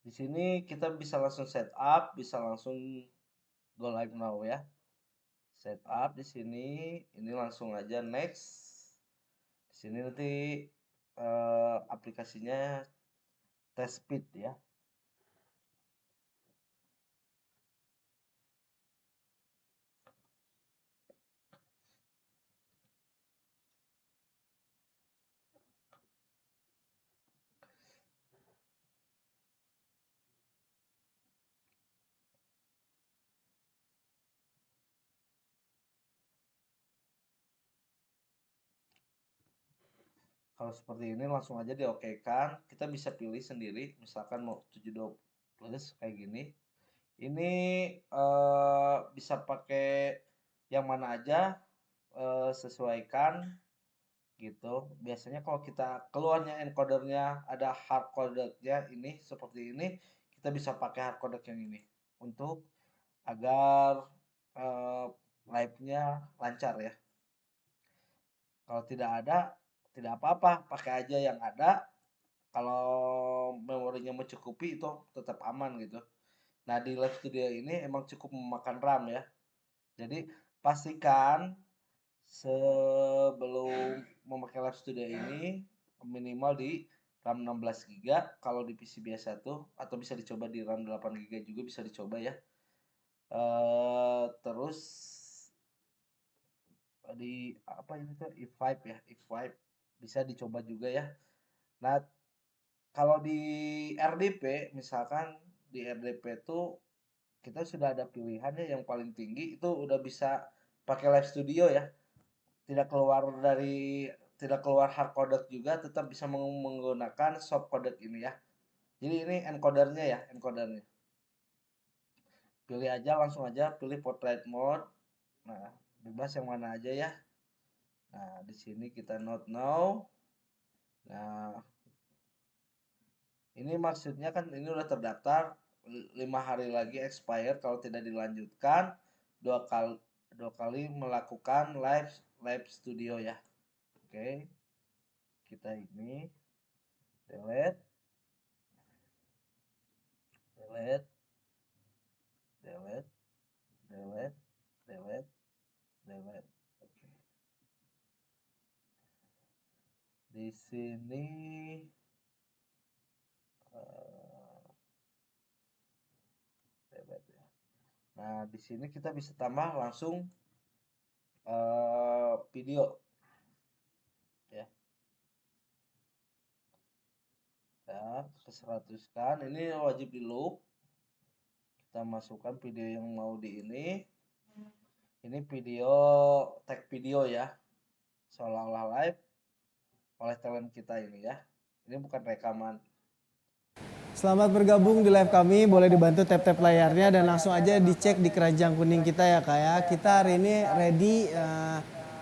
Di sini kita bisa langsung setup, bisa langsung go live now ya. Setup di sini, ini langsung aja next. Di sini nanti aplikasinya test speed ya. Kalau seperti ini langsung aja diokekan. Kita bisa pilih sendiri, misalkan mau 72 plus kayak gini. Ini bisa pakai yang mana aja, sesuaikan gitu. Biasanya kalau kita keluarnya encodernya ada hard codec-nya ini seperti ini, kita bisa pakai hard codec yang ini untuk agar live-nya lancar ya. Kalau tidak ada, tidak apa-apa, pakai aja yang ada. Kalau memorinya mencukupi itu tetap aman gitu. Nah, di Live Studio ini emang cukup memakan RAM ya. Jadi, pastikan sebelum memakai Live Studio ini minimal di RAM 16 GB kalau di PC biasa tuh, atau bisa dicoba di RAM 8 GB juga bisa dicoba ya. Terus di apa ini tuh i5 ya, i5 bisa dicoba juga ya. Nah, kalau di RDP misalkan di RDP tuh kita sudah ada pilihannya yang paling tinggi itu udah bisa pakai Live Studio ya. Tidak keluar hard codec juga, tetap bisa menggunakan soft codec ini ya. Jadi ini encodernya ya, encodernya. Pilih aja langsung aja, pilih portrait mode. Nah, bebas yang mana aja ya. Nah, di sini kita not now. Nah, ini maksudnya kan ini udah terdaftar 5 hari lagi expire kalau tidak dilanjutkan dua kali melakukan live studio ya. Oke, kita ini delete delete delete delete delete delete. Oke. Di sini delete ya. Nah, di sini kita bisa tambah langsung video ya. Kita ke 100 kan. Ini wajib di loop. Kita masukkan video yang mau di ini. Ini video tag video ya. Seolah-olah live oleh talent kita ini ya. Ini bukan rekaman. Selamat bergabung di live kami, boleh dibantu tap-tap layarnya dan langsung aja dicek di keranjang kuning kita ya Kak ya. Kita hari ini ready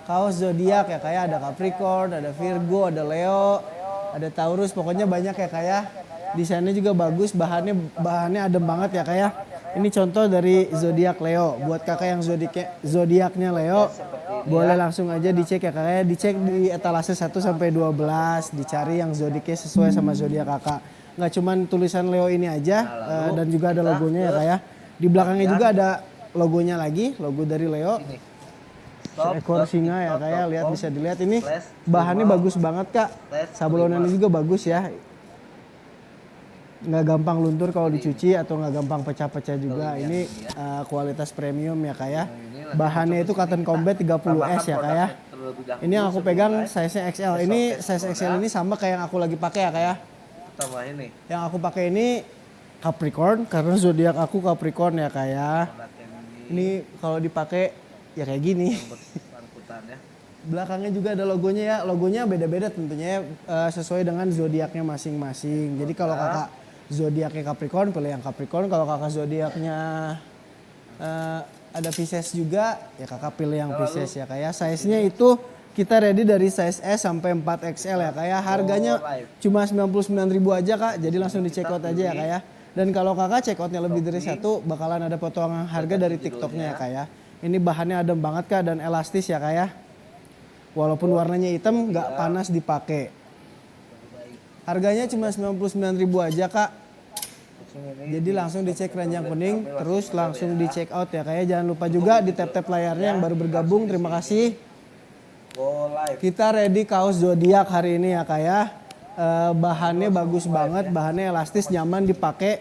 kaos zodiak ya Kak ya, ada Capricorn, ada Virgo, ada Leo, ada Taurus, pokoknya banyak ya Kak ya. Desainnya juga bagus, bahannya adem banget ya Kak ya. Ini contoh dari zodiak Leo. Buat Kakak yang zodiaknya Leo, boleh langsung aja dicek ya Kak ya. Dicek di etalase 1 sampai 12, dicari yang zodiaknya sesuai sama zodiak Kakak. Nggak cuman tulisan Leo ini aja, dan juga ada logonya ya Kak ya. Di belakangnya juga ada logonya lagi, logo dari Leo. Seekor singa ya Kak ya, lihat bisa dilihat ini bahannya bagus banget Kak. Sablonannya juga bagus ya. Nggak gampang luntur kalau dicuci atau nggak gampang pecah-pecah juga. Ini kualitas premium ya Kak ya. Bahannya itu cotton combat 30S ya Kak ya. Ini yang aku pegang size-nya XL. Ini size XL ini sama kayak yang aku lagi pakai ya Kak ya. Tambah ini. Yang aku pakai ini Capricorn karena zodiak aku Capricorn ya Kak ya. Ini kalau dipakai ya kayak gini. Belakangnya juga ada logonya ya. Logonya beda-beda tentunya sesuai dengan zodiaknya masing-masing. Jadi kalau Kakak zodiaknya Capricorn, pilih yang Capricorn. Kalau Kakak zodiaknya ada Pisces juga, ya Kakak pilih yang Pisces ya Kak ya. Size-nya itu kita ready dari size S sampai 4XL ya Kak ya. Harganya cuma 99.000 aja Kak. Jadi langsung di check out aja ya Kak ya. Dan kalau Kakak check outnya lebih dari satu, bakalan ada potongan harga dari TikToknya ya Kak ya. Ini bahannya adem banget Kak dan elastis ya Kak ya. Walaupun warnanya hitam nggak panas dipakai. Harganya cuma 99.000 aja Kak. Jadi langsung dicek keranjang kuning, terus langsung di check out ya Kak ya. Jangan lupa juga di tap-tap layarnya yang baru bergabung. Terima kasih. Kita ready kaos zodiak hari ini ya Kak ya. Bahannya bagus banget, bahannya elastis, nyaman dipakai.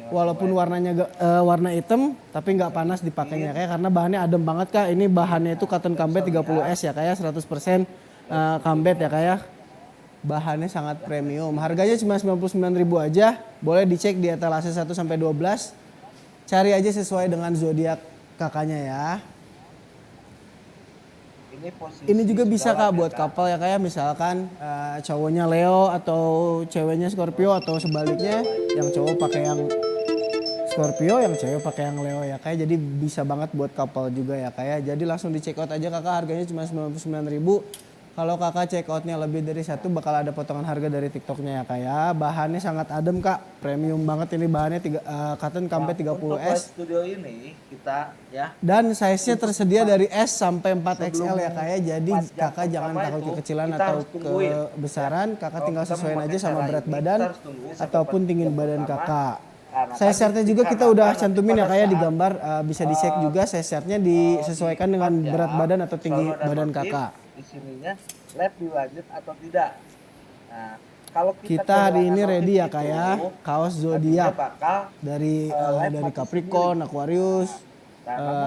Walaupun warnanya warna hitam, tapi nggak panas dipakainya Kak ya, karena bahannya adem banget Kak. Ini bahannya itu cotton combat 30S ya Kak ya, 100% combat ya Kak ya. Bahannya sangat premium. Harganya cuma 99.000 aja. Boleh dicek di etalase 1 sampai 12. Cari aja sesuai dengan zodiak kakaknya ya. Ini juga bisa Kak buat couple ya kayak misalkan cowoknya Leo atau ceweknya Scorpio atau sebaliknya, yang cowok pakai yang Scorpio, yang cewek pakai yang Leo ya kayak. Jadi bisa banget buat couple juga ya kayak. Jadi langsung di check out aja Kakak, harganya cuma 99.000. Kalau Kakak check outnya lebih dari satu, bakal ada potongan harga dari TikToknya ya Kak ya. Bahannya sangat adem Kak, premium banget ini bahannya cotton combat 30S. Studio ini kita ya. Dan size-nya tersedia dari S sampai 4XL ya Kak ya. Jadi Kakak jangan takut kekecilan atau kebesaran, Kakak tinggal sesuaiin aja sama berat badan ataupun tinggi badan Kakak. Size chart-nya juga kita udah cantumin ya Kak ya di gambar, bisa dicek juga size chart-nya disesuaikan dengan berat badan atau tinggi badan Kakak. Di sininya live dilanjut atau tidak. Nah, kalau kita hari ini ready ya Kak ya, kaos zodiak dari Capricorn, Aquarius,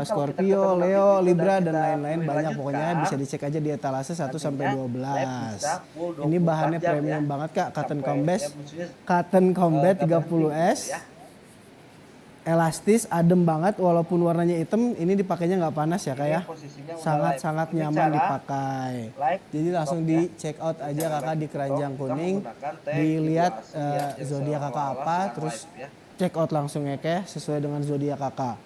Scorpio, Leo, Libra dan lain-lain banyak pokoknya. Bisa dicek aja di etalase 1 sampai 12. Ini bahannya premium banget Kak, cotton combat 30S. Elastis, adem banget, walaupun warnanya hitam, ini dipakainya nggak panas ya Kak ya. Sangat-sangat nyaman dipakai. Jadi langsung di check out aja Kakak di keranjang kuning. Dilihat zodiak Kakak apa, terus check out langsung ya Kak, sesuai dengan zodiak Kakak.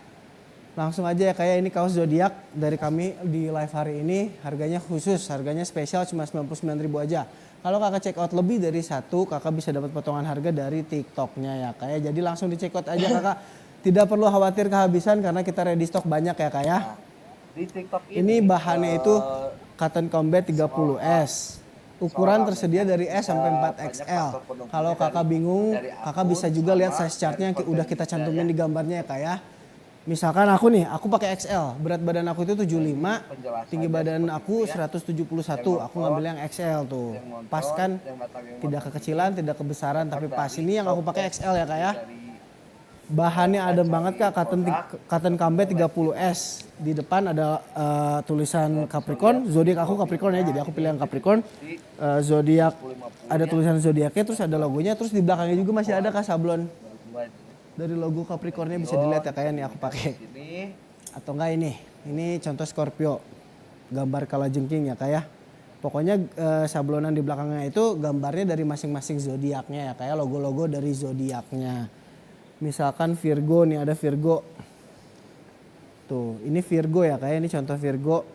Langsung aja ya kayak ini kaos zodiak dari kami di live hari ini. Harganya khusus, harganya spesial cuma 99.000 aja. Kalau kakak check out lebih dari satu, kakak bisa dapat potongan harga dari TikToknya ya kayak. Jadi langsung di check out aja kakak. Tidak perlu khawatir kehabisan karena kita ready stock banyak ya kak ya. Di TikTok Ini bahannya itu cotton combat 30S. Ukuran tersedia dari S sampai 4XL. Kalau kakak bingung, kakak bisa juga lihat size chartnya yang udah kita cantumin di gambarnya ya kak ya. Misalkan aku nih, aku pakai XL, berat badan aku itu 75, tinggi badan aku 171, aku ngambil yang XL tuh. Pas kan, tidak kekecilan, tidak kebesaran, tapi pas. Ini yang aku pakai XL ya kak ya. Bahannya adem banget kak, cotton combat 30S. Di depan ada tulisan Capricorn, zodiak aku Capricorn ya, jadi aku pilih yang Capricorn. Zodiak, ada tulisan zodiaknya, terus ada logonya, terus di belakangnya juga masih ada kak sablon. Dari logo Capricornnya bisa dilihat ya kayak nih aku pakai. Atau enggak ini contoh Scorpio, gambar kalajengking ya kayak. Pokoknya sablonan di belakangnya itu gambarnya dari masing-masing zodiaknya ya kayak logo-logo dari zodiaknya. Misalkan Virgo nih, ada Virgo. Tuh, ini Virgo ya kayak, ini contoh Virgo.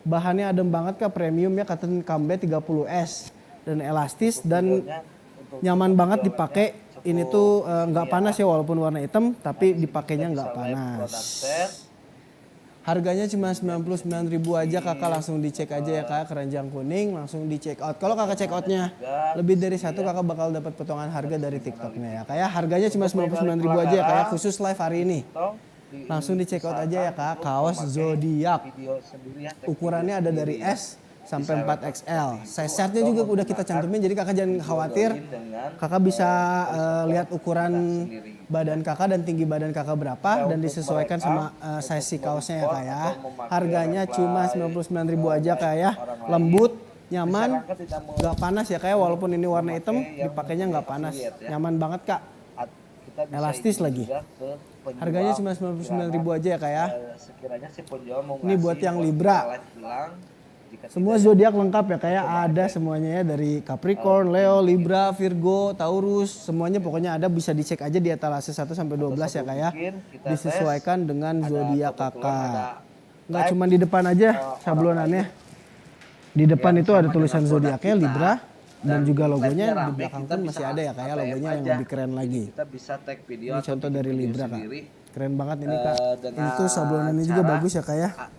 Bahannya adem banget kak, premium ya, cotton combat 30S. Dan elastis dan nyaman banget dipakai. Ini tuh nggak panas ya walaupun warna hitam, tapi dipakainya nggak panas. Harganya cuma 99.000 aja kakak, langsung dicek aja ya kak, keranjang kuning langsung di check out. Kalau kakak check outnya lebih dari satu kakak bakal dapat potongan harga dari TikToknya ya kayak. Harganya cuma 99.000 aja ya kayak, khusus live hari ini. Langsung di check out aja ya kak, kaos zodiak. Ukurannya ada dari S sampai 4XL. Size chartnya juga udah kita cantumin, jadi kakak jangan khawatir. Kakak bisa lihat ukuran badan kakak dan tinggi badan kakak berapa dan disesuaikan sama size si kaosnya ya kak ya. Harganya cuma 99.000 aja kak ya. Lembut, nyaman, nggak panas ya kak ya, walaupun ini warna hitam dipakainya nggak panas. Nyaman banget kak. Elastis lagi. Harganya cuma 99.000 aja ya kak ya. Ini buat yang Libra. Semua zodiak lengkap ya kayak, ada semuanya ya, dari Capricorn, Leo, Libra, Virgo, Taurus, semuanya pokoknya ada, bisa dicek aja di etalase 1 sampai 12 ya kayak. Disesuaikan dengan zodiak kakak. Nggak cuma di depan aja sablonannya. Di depan itu ada tulisan zodiaknya Libra dan juga logonya, di belakang pun masih ada ya kayak logonya yang lebih keren lagi. Ini contoh dari Libra kak. Keren banget ini kak. Ini tuh sablonannya juga bagus ya kayak.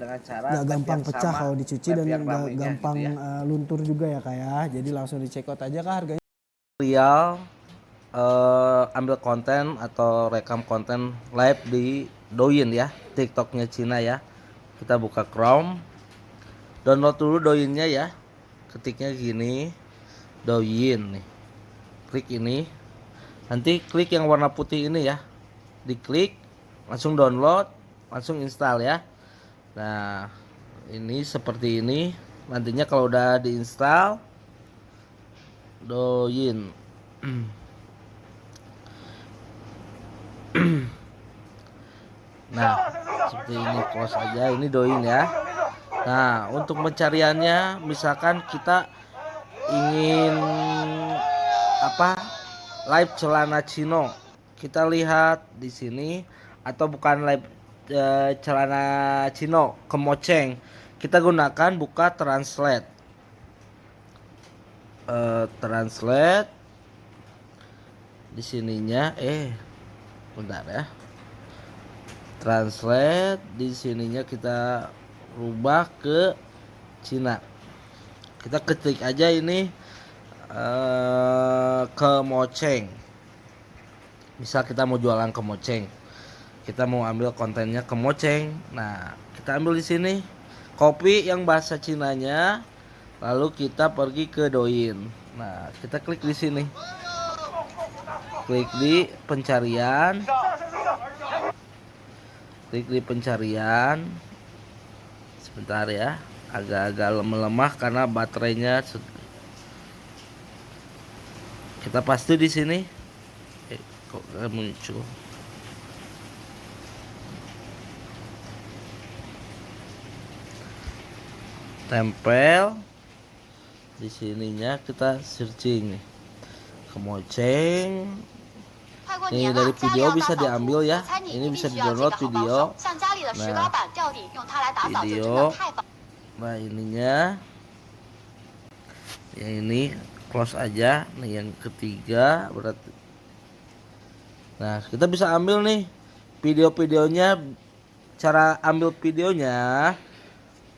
Gak gampang pecah kalau dicuci dan gak gampang luntur juga ya kak ya. Jadi langsung di check out aja kak harganya. Real ambil konten atau rekam konten live di Douyin ya, TikToknya Cina ya. Kita buka Chrome, download dulu Douyinnya ya. Ketiknya gini, Douyin nih. Klik ini, nanti klik yang warna putih ini ya. Diklik, langsung download, langsung install ya. Nah, ini seperti ini. Nantinya kalau udah diinstal Douyin. Nah, seperti ini, close aja. Ini Douyin ya. Nah, untuk pencariannya misalkan kita ingin live celana chino. Kita lihat di sini, atau bukan live celana chino, kemoceng, kita gunakan buka translate. Translate di sininya bentar ya. Translate di sininya kita rubah ke Cina. Kita ketik aja ini kemoceng. Misal kita mau jualan kemoceng, kita mau ambil kontennya kemoceng. Nah, kita ambil di sini, copy yang bahasa Cinanya, lalu kita pergi ke Douyin. Nah, kita klik di sini, klik di pencarian, sebentar ya, agak-agak melemah karena baterainya. Kita paste di sini, kok gak muncul. Tempel di sininya, kita searching nih, kemoceng Nih dari video bisa diambil ya. Ini bisa di-download video. Nah, video. Nah, ininya. Yang ini close aja. Nih yang ketiga berarti. Nah, kita bisa ambil nih video-videonya. Cara ambil videonya,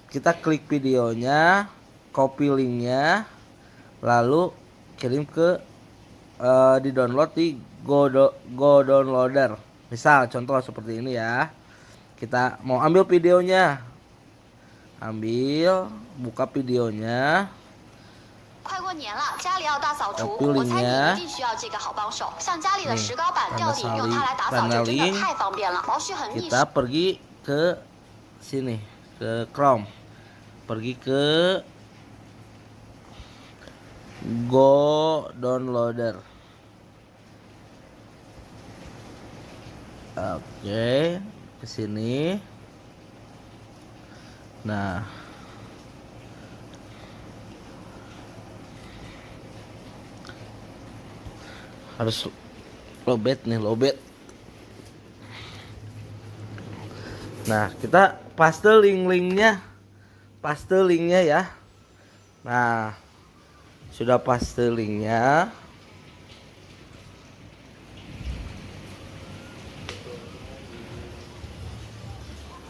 kita klik videonya, copy linknya, lalu kirim ke di-download di Go Downloader. Misal contoh seperti ini ya. Kita mau ambil videonya. Ambil, buka videonya. Copy linknya. Tanda link. Kita pergi ke sini, ke Chrome. Pergi ke Go Downloader. Oke, ke sini. Nah, harus lobet nih, lobet. Nah, kita paste linknya ya. Nah, sudah paste linknya.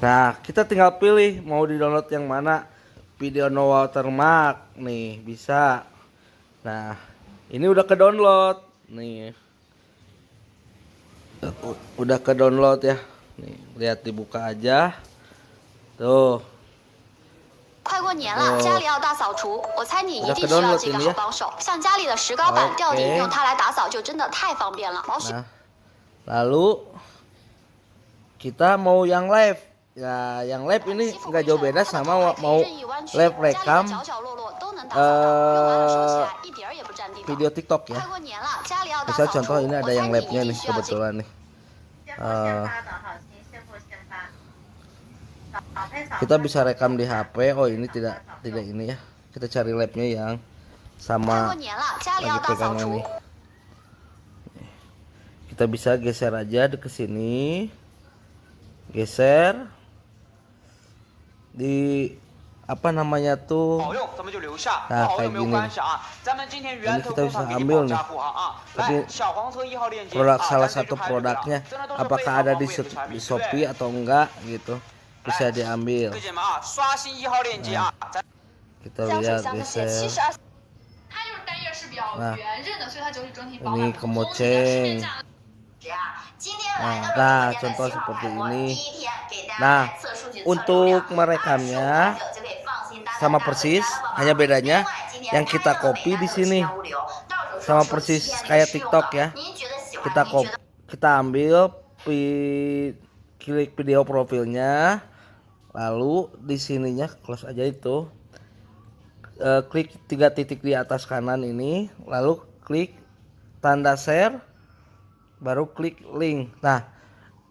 Nah, kita tinggal pilih mau di-download yang mana. Video no watermark nih, bisa. Nah, ini udah ke-download nih. Udah ke-download ya. Nih, lihat dibuka aja. Tuh. Udah ke-download ini ya. Nah, lalu kita mau yang live. Ya, yang live ini nggak jauh beda sama mau live rekam video TikTok ya. Misal contoh ini ada yang live-nya nih kebetulan nih. Kita bisa rekam di HP. Oh, ini tidak ini ya. Kita cari live-nya yang sama lagi pegangan nih. Kita bisa geser aja ke sini. Geser di apa namanya tuh. Nah, kayak gini. Ini kita bisa ambil nih. Tapi salah satu produknya apakah ada di Shopee atau enggak gitu. Bisa diambil. Nah, kita lihat geser. Nah, ini kemoceng. Nah, contoh seperti ini. Nah, untuk merekamnya sama persis, hanya bedanya yang kita copy di sini sama persis kayak TikTok ya. Kita ambil, klik video profilnya, lalu di sininya close aja itu. Klik 3 titik di atas kanan ini, lalu klik tanda share, baru klik link. Nah,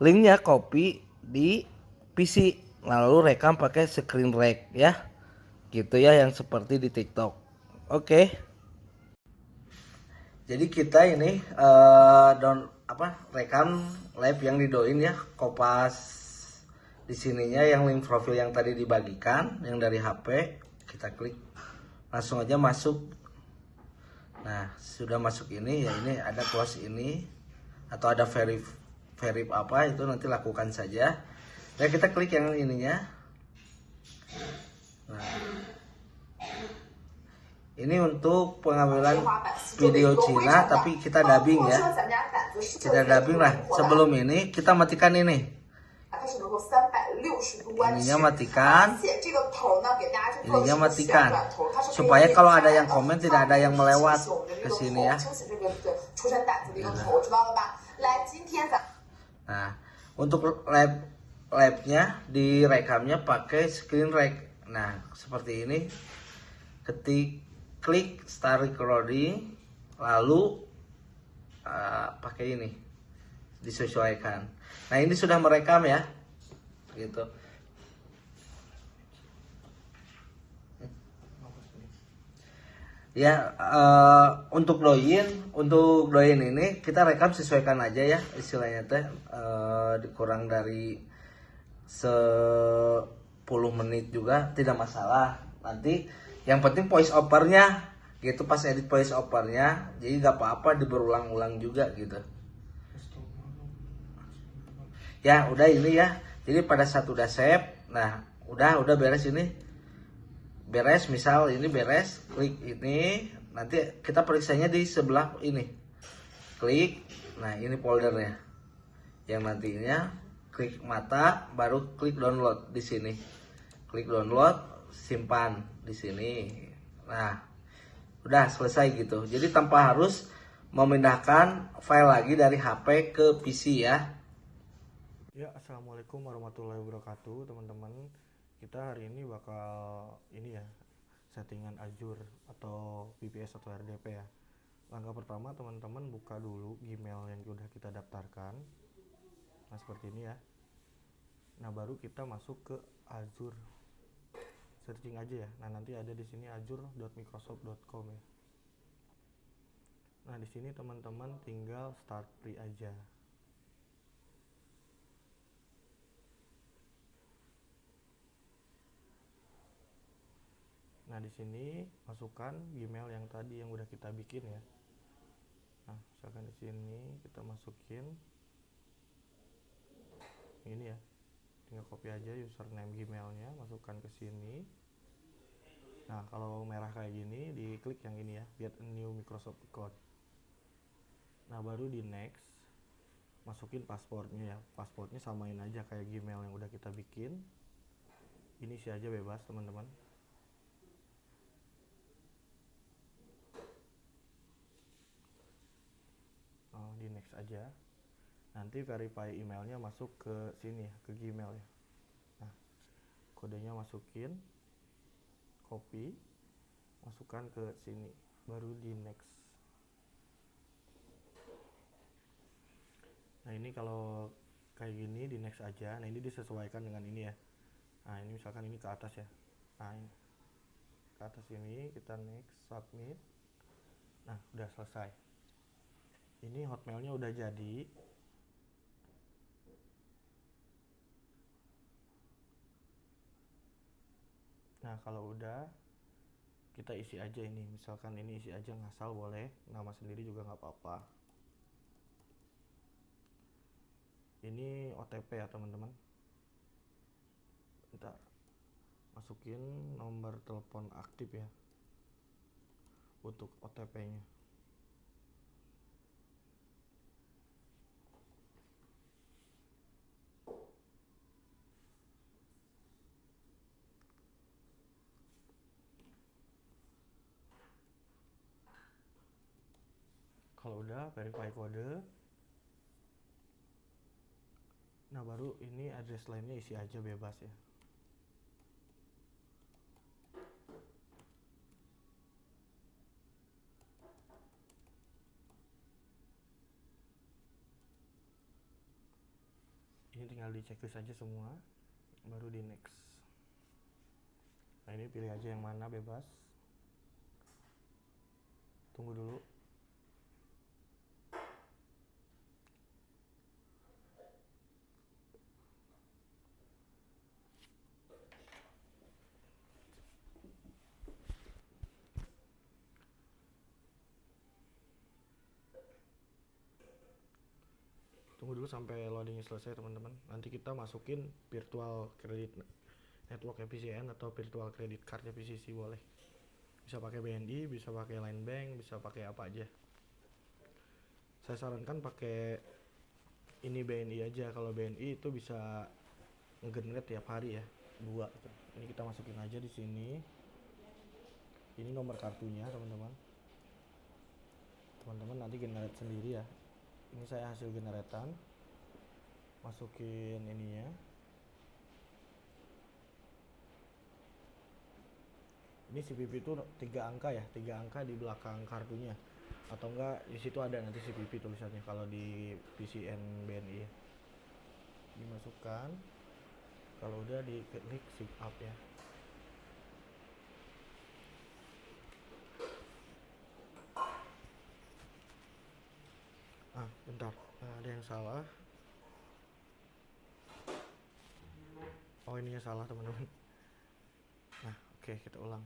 linknya copy di PC, lalu rekam pakai screen rec ya, gitu ya, yang seperti di TikTok. Oke. Jadi kita ini rekam live yang didoin ya, kopas di sininya yang link profil yang tadi dibagikan, yang dari HP kita klik, langsung aja masuk. Nah, sudah masuk ini ya, ini ada close ini atau ada verif apa itu nanti lakukan saja. Dan kita klik yang ininya. Nah, ini untuk pengambilan video Cina tapi kita dubbing ya. Kita dubbing lah. Sebelum ini kita matikan ini. Ininya matikan. Ininya matikan. Supaya kalau ada yang komen tidak ada yang melewat ke sini ya. Nah, untuk live-nya direkamnya pakai screen rec. Nah, seperti ini. Klik start recording, lalu pakai ini disesuaikan. Nah, ini sudah merekam ya, gitu. Ya, untuk doin ini kita rekam sesuaikan aja ya istilahnya teh, dikurang dari 10 menit juga tidak masalah. Nanti yang penting voice overnya gitu, pas edit voice overnya jadi gak apa-apa berulang-ulang juga gitu. Ya udah ini ya, jadi pada saat udah save, nah udah beres ini, beres misal ini beres, klik ini, nanti kita periksanya di sebelah ini, klik, nah ini foldernya yang nantinya, klik mata baru klik download di sini, klik download, simpan di sini. Nah udah selesai gitu, jadi tanpa harus memindahkan file lagi dari HP ke PC ya. Ya, assalamualaikum warahmatullahi wabarakatuh, teman-teman. Kita hari ini bakal ini ya, settingan Azure atau VPS atau RDP ya. Langkah pertama, teman-teman buka dulu Gmail yang sudah kita daftarkan. Nah, seperti ini ya. Nah, baru kita masuk ke Azure. Searching aja ya. Nah, nanti ada di sini azure.microsoft.com ya. Nah, di sini teman-teman tinggal start free aja. Nah, di sini masukkan Gmail yang tadi yang udah kita bikin ya. Nah, misalkan di sini kita masukin ini ya. Tinggal copy aja username Gmailnya, masukkan ke sini. Nah, kalau merah kayak gini, diklik yang ini ya, get a new Microsoft account. Nah, baru di next, masukin pasportnya ya. Pasportnya samain aja kayak Gmail yang udah kita bikin. Ini isi aja bebas, teman-teman. Di next aja. Nanti verify emailnya masuk ke sini ya, ke Gmail ya. Nah, kodenya masukin, copy, masukkan ke sini, baru di next. Nah, ini kalau kayak gini di next aja. Nah, ini disesuaikan dengan ini ya. Nah, ini misalkan ini ke atas ya. Nah, ini ke atas ini kita next, submit. Nah, udah selesai. Ini Hotmailnya udah jadi. Nah, kalau udah, kita isi aja ini. Misalkan ini isi aja ngasal boleh, nama sendiri juga nggak apa-apa. Ini OTP ya, teman-teman. Bentar. Masukin nomor telepon aktif ya untuk OTP-nya. Kalau udah, verify kode. Nah, baru ini address lainnya isi aja bebas ya. Ini tinggal di checklist aja semua, baru di next. Nah, ini pilih aja yang mana bebas. Tunggu dulu. Tunggu dulu sampai loadingnya selesai, teman-teman. Nanti kita masukin virtual credit network PCN atau virtual credit card PCC boleh. Bisa pakai BNI, bisa pakai Line Bank, bisa pakai apa aja. Saya sarankan pakai ini BNI aja. Kalau BNI itu bisa ngegenerate tiap hari ya, 2. Ini kita masukin aja di sini. Ini nomor kartunya, teman-teman. Teman-teman nanti generate sendiri ya. Ini saya hasil generatan. Masukin ininya. Ini CVV itu 3 angka ya, 3 angka di belakang kartunya. Atau enggak di situ ada nanti CVV tulisannya kalau di PCN BNI. Dimasukkan. Kalau udah diklik sign up ya. Bentar, ada yang salah. Oh, ininya salah teman-teman. Nah, oke, kita ulang.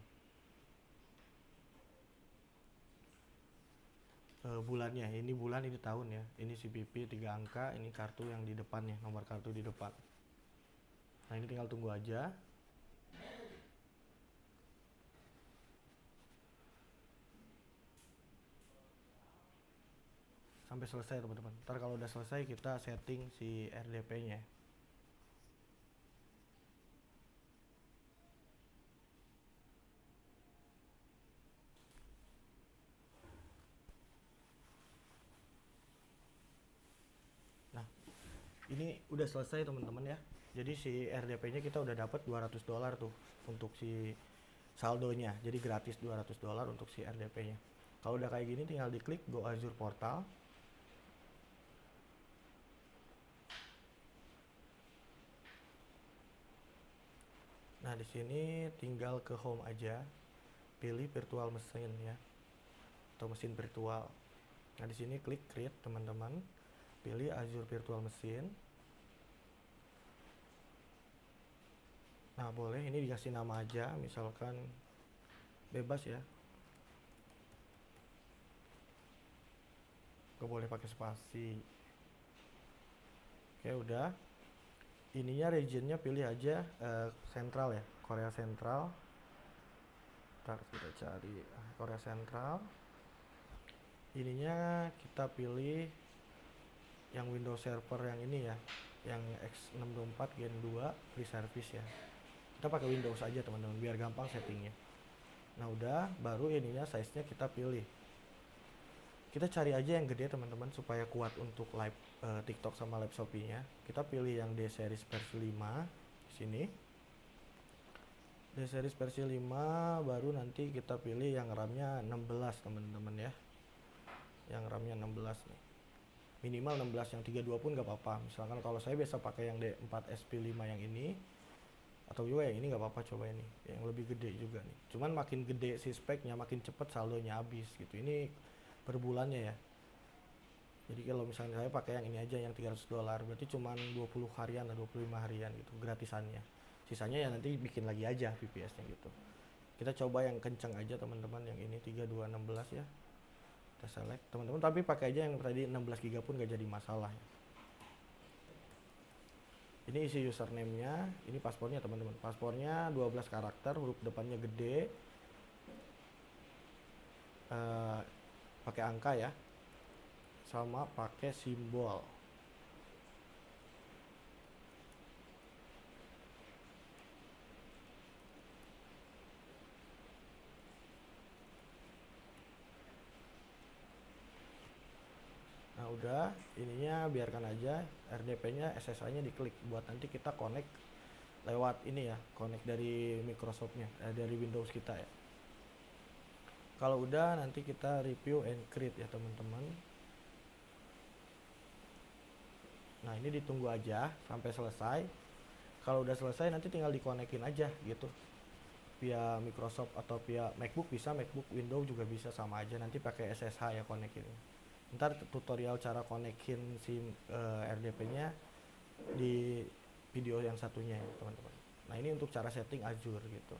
Bulannya, ini bulan, ini tahun ya. Ini CPP 3 angka, ini kartu yang di depannya, nomor kartu di depan. Nah, ini tinggal tunggu aja. Sampai selesai teman-teman. Ntar kalau udah selesai kita setting si RDP-nya. Nah, ini udah selesai teman-teman ya. Jadi si RDP-nya kita udah dapat $200 tuh untuk si saldonya. Jadi gratis $200 untuk si RDP-nya. Kalau udah kayak gini tinggal diklik Go Azure Portal. Nah, di sini tinggal ke home aja. Pilih virtual machine ya. Atau mesin virtual. Nah, di sini klik create teman-teman. Pilih Azure Virtual Machine. Nah, boleh ini dikasih nama aja, misalkan bebas ya. Gak boleh pakai spasi. Oke, udah. Ininya regionnya pilih aja sentral ya, Korea Sentral. Ntar kita cari Korea Sentral. Ininya kita pilih yang Windows Server yang ini ya, yang X624 Gen 2 free service ya. Kita pakai Windows aja teman-teman biar gampang settingnya. Nah, udah, baru ininya size-nya kita pilih. Kita cari aja yang gede teman-teman supaya kuat untuk live TikTok sama live Shopee-nya. Kita pilih yang D series versi 5 di sini. D series versi 5, baru nanti kita pilih yang RAM-nya 16 teman-teman ya. Yang RAM-nya 16 nih. Minimal 16, yang 32 pun gak apa-apa. Misalkan kalau saya biasa pakai yang D4SP5 yang ini, atau juga yang ini gak apa-apa, coba ini. Yang lebih gede juga nih. Cuman makin gede si speknya, makin cepet saldonya habis gitu. Ini per bulannya ya. Jadi kalau misalnya saya pakai yang ini aja yang $300, berarti cuma 20 harian atau 25 harian gitu gratisannya. Sisanya ya nanti bikin lagi aja VPS-nya gitu. Kita coba yang kenceng aja teman-teman, yang ini 3216 ya. Kita select teman-teman, tapi pakai aja yang tadi 16 GB pun gak jadi masalah ya. Ini isi username-nya, ini paspornya teman-teman. Paspornya 12 karakter, huruf depannya gede. Pakai angka ya, sama pakai simbol. Nah, udah, ininya biarkan aja. RDP-nya SSH-nya diklik buat nanti kita connect lewat ini ya, connect dari Microsoft-nya, dari Windows kita ya. Kalau udah, nanti kita review and create ya teman-teman. Nah, ini ditunggu aja sampai selesai. Kalau udah selesai nanti tinggal dikonekin aja gitu. Via Microsoft atau via MacBook bisa, MacBook Windows juga bisa, sama aja. Nanti pakai SSH ya konekin. Ntar tutorial cara konekin si RDP-nya di video yang satunya ya teman-teman. Nah, ini untuk cara setting Azure gitu.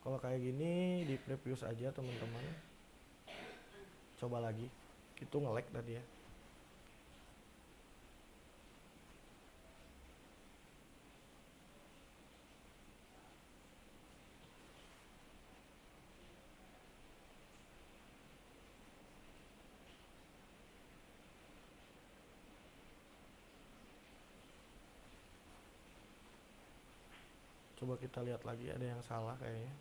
Kalau kayak gini di preview aja teman-teman. Coba lagi. Itu nge-lag tadi ya. Coba kita lihat lagi, ada yang salah kayaknya.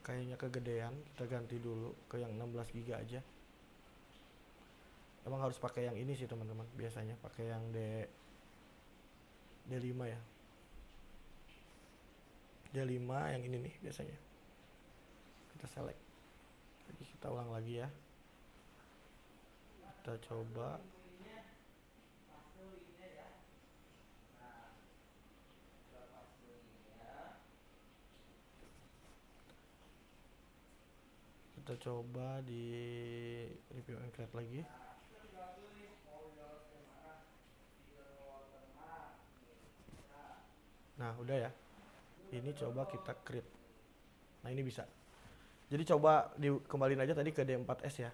Kayaknya kegedean, kita ganti dulu ke yang 16 GB aja. Emang harus pakai yang ini sih teman-teman, biasanya pakai yang D5 ya. D5 yang ini nih biasanya. Kita select. Jadi kita ulang lagi ya. Kita coba. Kita coba di review and create lagi. Nah udah ya, ini coba kita create. Nah ini bisa. Jadi coba kembaliin aja tadi ke D4S ya.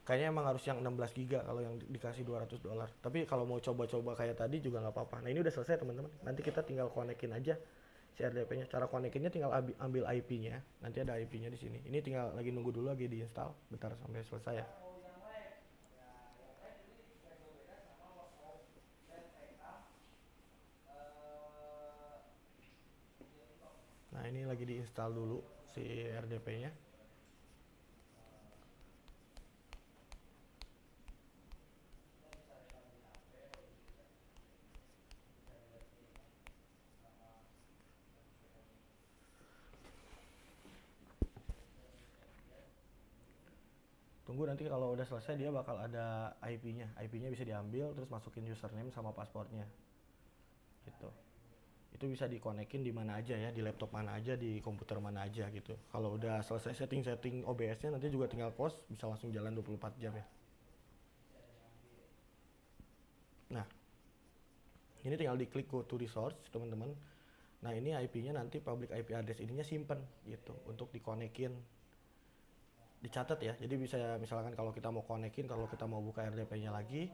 Kayaknya emang harus yang 16 GB kalau yang dikasih $200. Tapi kalau mau coba-coba kayak tadi juga nggak apa-apa. Nah ini udah selesai teman-teman. Nanti kita tinggal konekin aja si RDP-nya. Cara konekinnya tinggal ambil IP-nya. Nanti ada IP-nya di sini. Ini tinggal lagi nunggu dulu lagi diinstal. Bentar sampai selesai ya. Nah ini lagi diinstal dulu si RDP-nya. Tunggu nanti kalau udah selesai dia bakal ada IP-nya. IP-nya bisa diambil terus masukin username sama pasportnya. Gitu. Itu bisa dikonekin di mana aja ya, di laptop mana aja, di komputer mana aja gitu. Kalau udah selesai setting-setting OBS-nya nanti juga tinggal close, bisa langsung jalan 24 jam ya. Nah, ini tinggal diklik go to resource teman-teman. Nah ini IP-nya nanti public IP address ininya simpen gitu untuk dikonekin, dicatat ya. Jadi bisa misalkan kalau kita mau konekin, kalau kita mau buka RDP-nya lagi,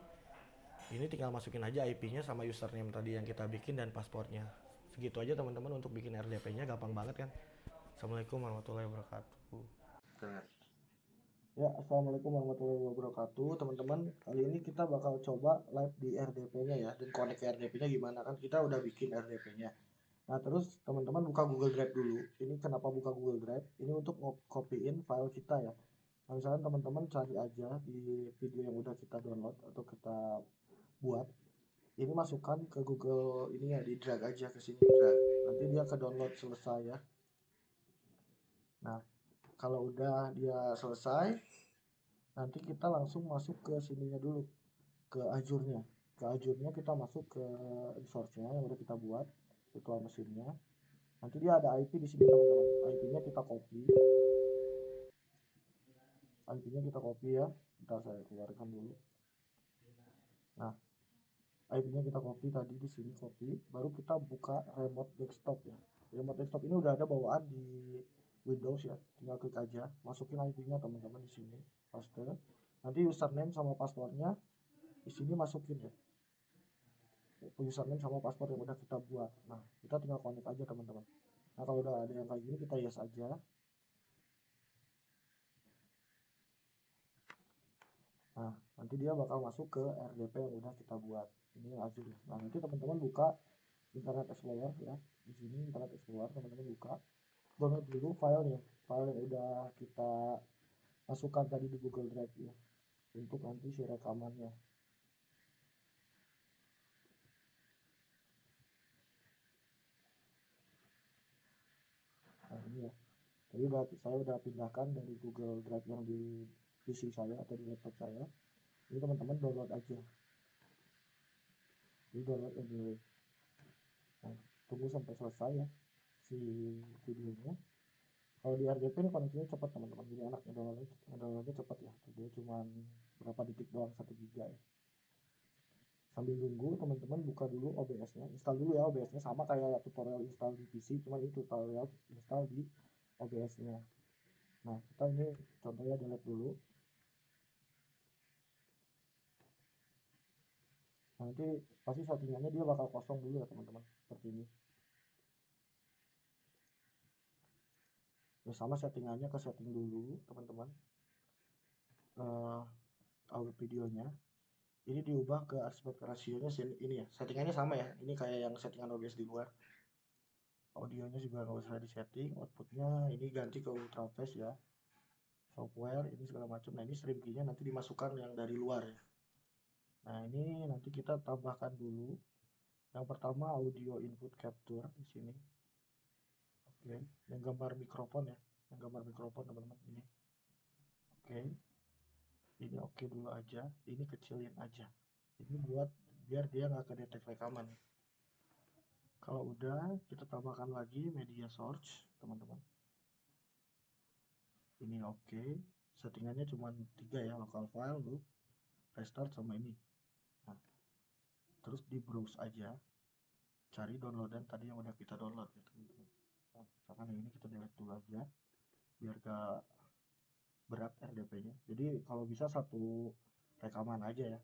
ini tinggal masukin aja IP-nya sama username tadi yang kita bikin dan pasportnya. Segitu aja teman-teman untuk bikin RDP-nya, gampang banget kan. Assalamualaikum warahmatullahi wabarakatuh. Ya, assalamualaikum warahmatullahi wabarakatuh teman-teman. Kali ini kita bakal coba live di RDP-nya ya, dan connect RDP-nya gimana kan kita udah bikin RDP-nya. Nah terus teman-teman buka Google Drive dulu. Ini kenapa buka Google Drive? Ini untuk copyin file kita ya. Nah, misalkan teman-teman cari aja di video yang udah kita download atau kita buat. Ini masukkan ke Google ini ya, di drag aja ke sini drag. Nanti dia ke download selesai ya. Nah kalau udah dia selesai, nanti kita langsung masuk ke sininya dulu, ke Azure-nya. Ke Azure-nya kita masuk ke resource-nya yang udah kita buat, virtual mesinnya. Nanti dia ada IP di sini teman-teman. IP-nya kita copy. IP-nya kita copy ya. Bentar saya keluarkan dulu. Nah, IP-nya kita copy tadi di sini copy. Baru kita buka remote desktop ya. Remote desktop ini udah ada bawaan di Windows ya. Tinggal klik aja, masukin IP-nya teman-teman di sini. Paste. Nanti username sama passwordnya di sini masukin ya. Username sama password yang udah kita buat. Nah, kita tinggal connect aja teman-teman. Nah, kalau udah ada yang kayak gini kita yes aja. Nah, nanti dia bakal masuk ke RDP yang udah kita buat. Ini Azure ya. Nah, nanti teman-teman buka Internet Explorer ya. Di sini Internet Explorer teman-teman buka. Download dulu filenya. File yang udah kita masukkan tadi di Google Drive ya. Untuk nanti si rekamannya. Nah, ini ya. Jadi saya udah pindahkan dari Google Drive yang di PC saya atau di laptop saya. Ini teman-teman download aja. Jadi download dulu. Nah, tunggu sampai selesai ya si videonya. Kalau di RGP ini koneksinya cepat teman-teman, jadi enaknya downloadnya cepat ya. Dia cuma berapa detik doang, 1 giga ya. Sambil nunggu teman-teman buka dulu OBS-nya, install dulu ya OBS-nya, sama kayak tutorial install di PC, cuma ini tutorial install di OBS-nya. Nah kita ini contohnya delete dulu. Nanti pasti settingannya dia bakal kosong dulu ya teman-teman, seperti ini. Ya sama settingannya, ke setting dulu teman-teman. Audio videonya ini diubah ke aspect ratio-nya ini ya, settingannya sama ya, ini kayak yang settingan OBS di luar. Audionya juga nggak usah disetting, outputnya ini ganti ke ultra fast ya, software ini segala macam. Nah ini stream key-nya nanti dimasukkan yang dari luar ya. Nah ini nanti kita tambahkan dulu yang pertama audio input capture di sini. Oke, yang gambar mikrofon ya, yang gambar mikrofon teman-teman ini. Oke, ini oke dulu aja, ini kecilin aja. Ini buat biar dia nggak kedetek rekaman. Kalau udah, kita tambahkan lagi media source, teman-teman. Ini oke, settingannya cuma 3 ya, local file, loop, restart sama ini. Nah, terus di browse aja, cari downloadan tadi yang udah kita download ya teman-teman. Nah, misalkan yang ini kita delete dulu aja, biar gak berat RDP-nya. Jadi kalau bisa satu rekaman aja ya.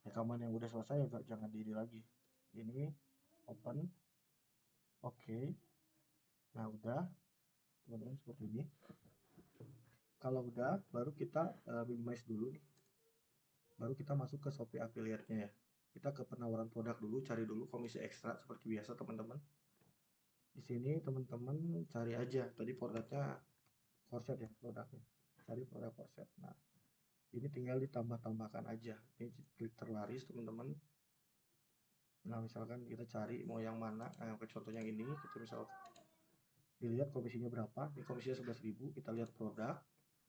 Rekaman yang udah selesai ya jangan di ini lagi. Ini open, oke. Nah udah teman-teman seperti ini. Kalau udah baru kita minimize dulu nih. Baru kita masuk ke Shopee affiliate-nya ya. Kita ke penawaran produk dulu, cari dulu komisi ekstra seperti biasa teman-teman. Di sini teman-teman cari aja. Tadi produknya korset ya produknya. Cari produk korset. Nah ini tinggal ditambah-tambahkan aja. Ini klik terlaris teman-teman. Nah misalkan kita cari mau yang mana, contohnya yang ini, kita misalkan dilihat komisinya berapa, ini komisinya 11.000, kita lihat produk,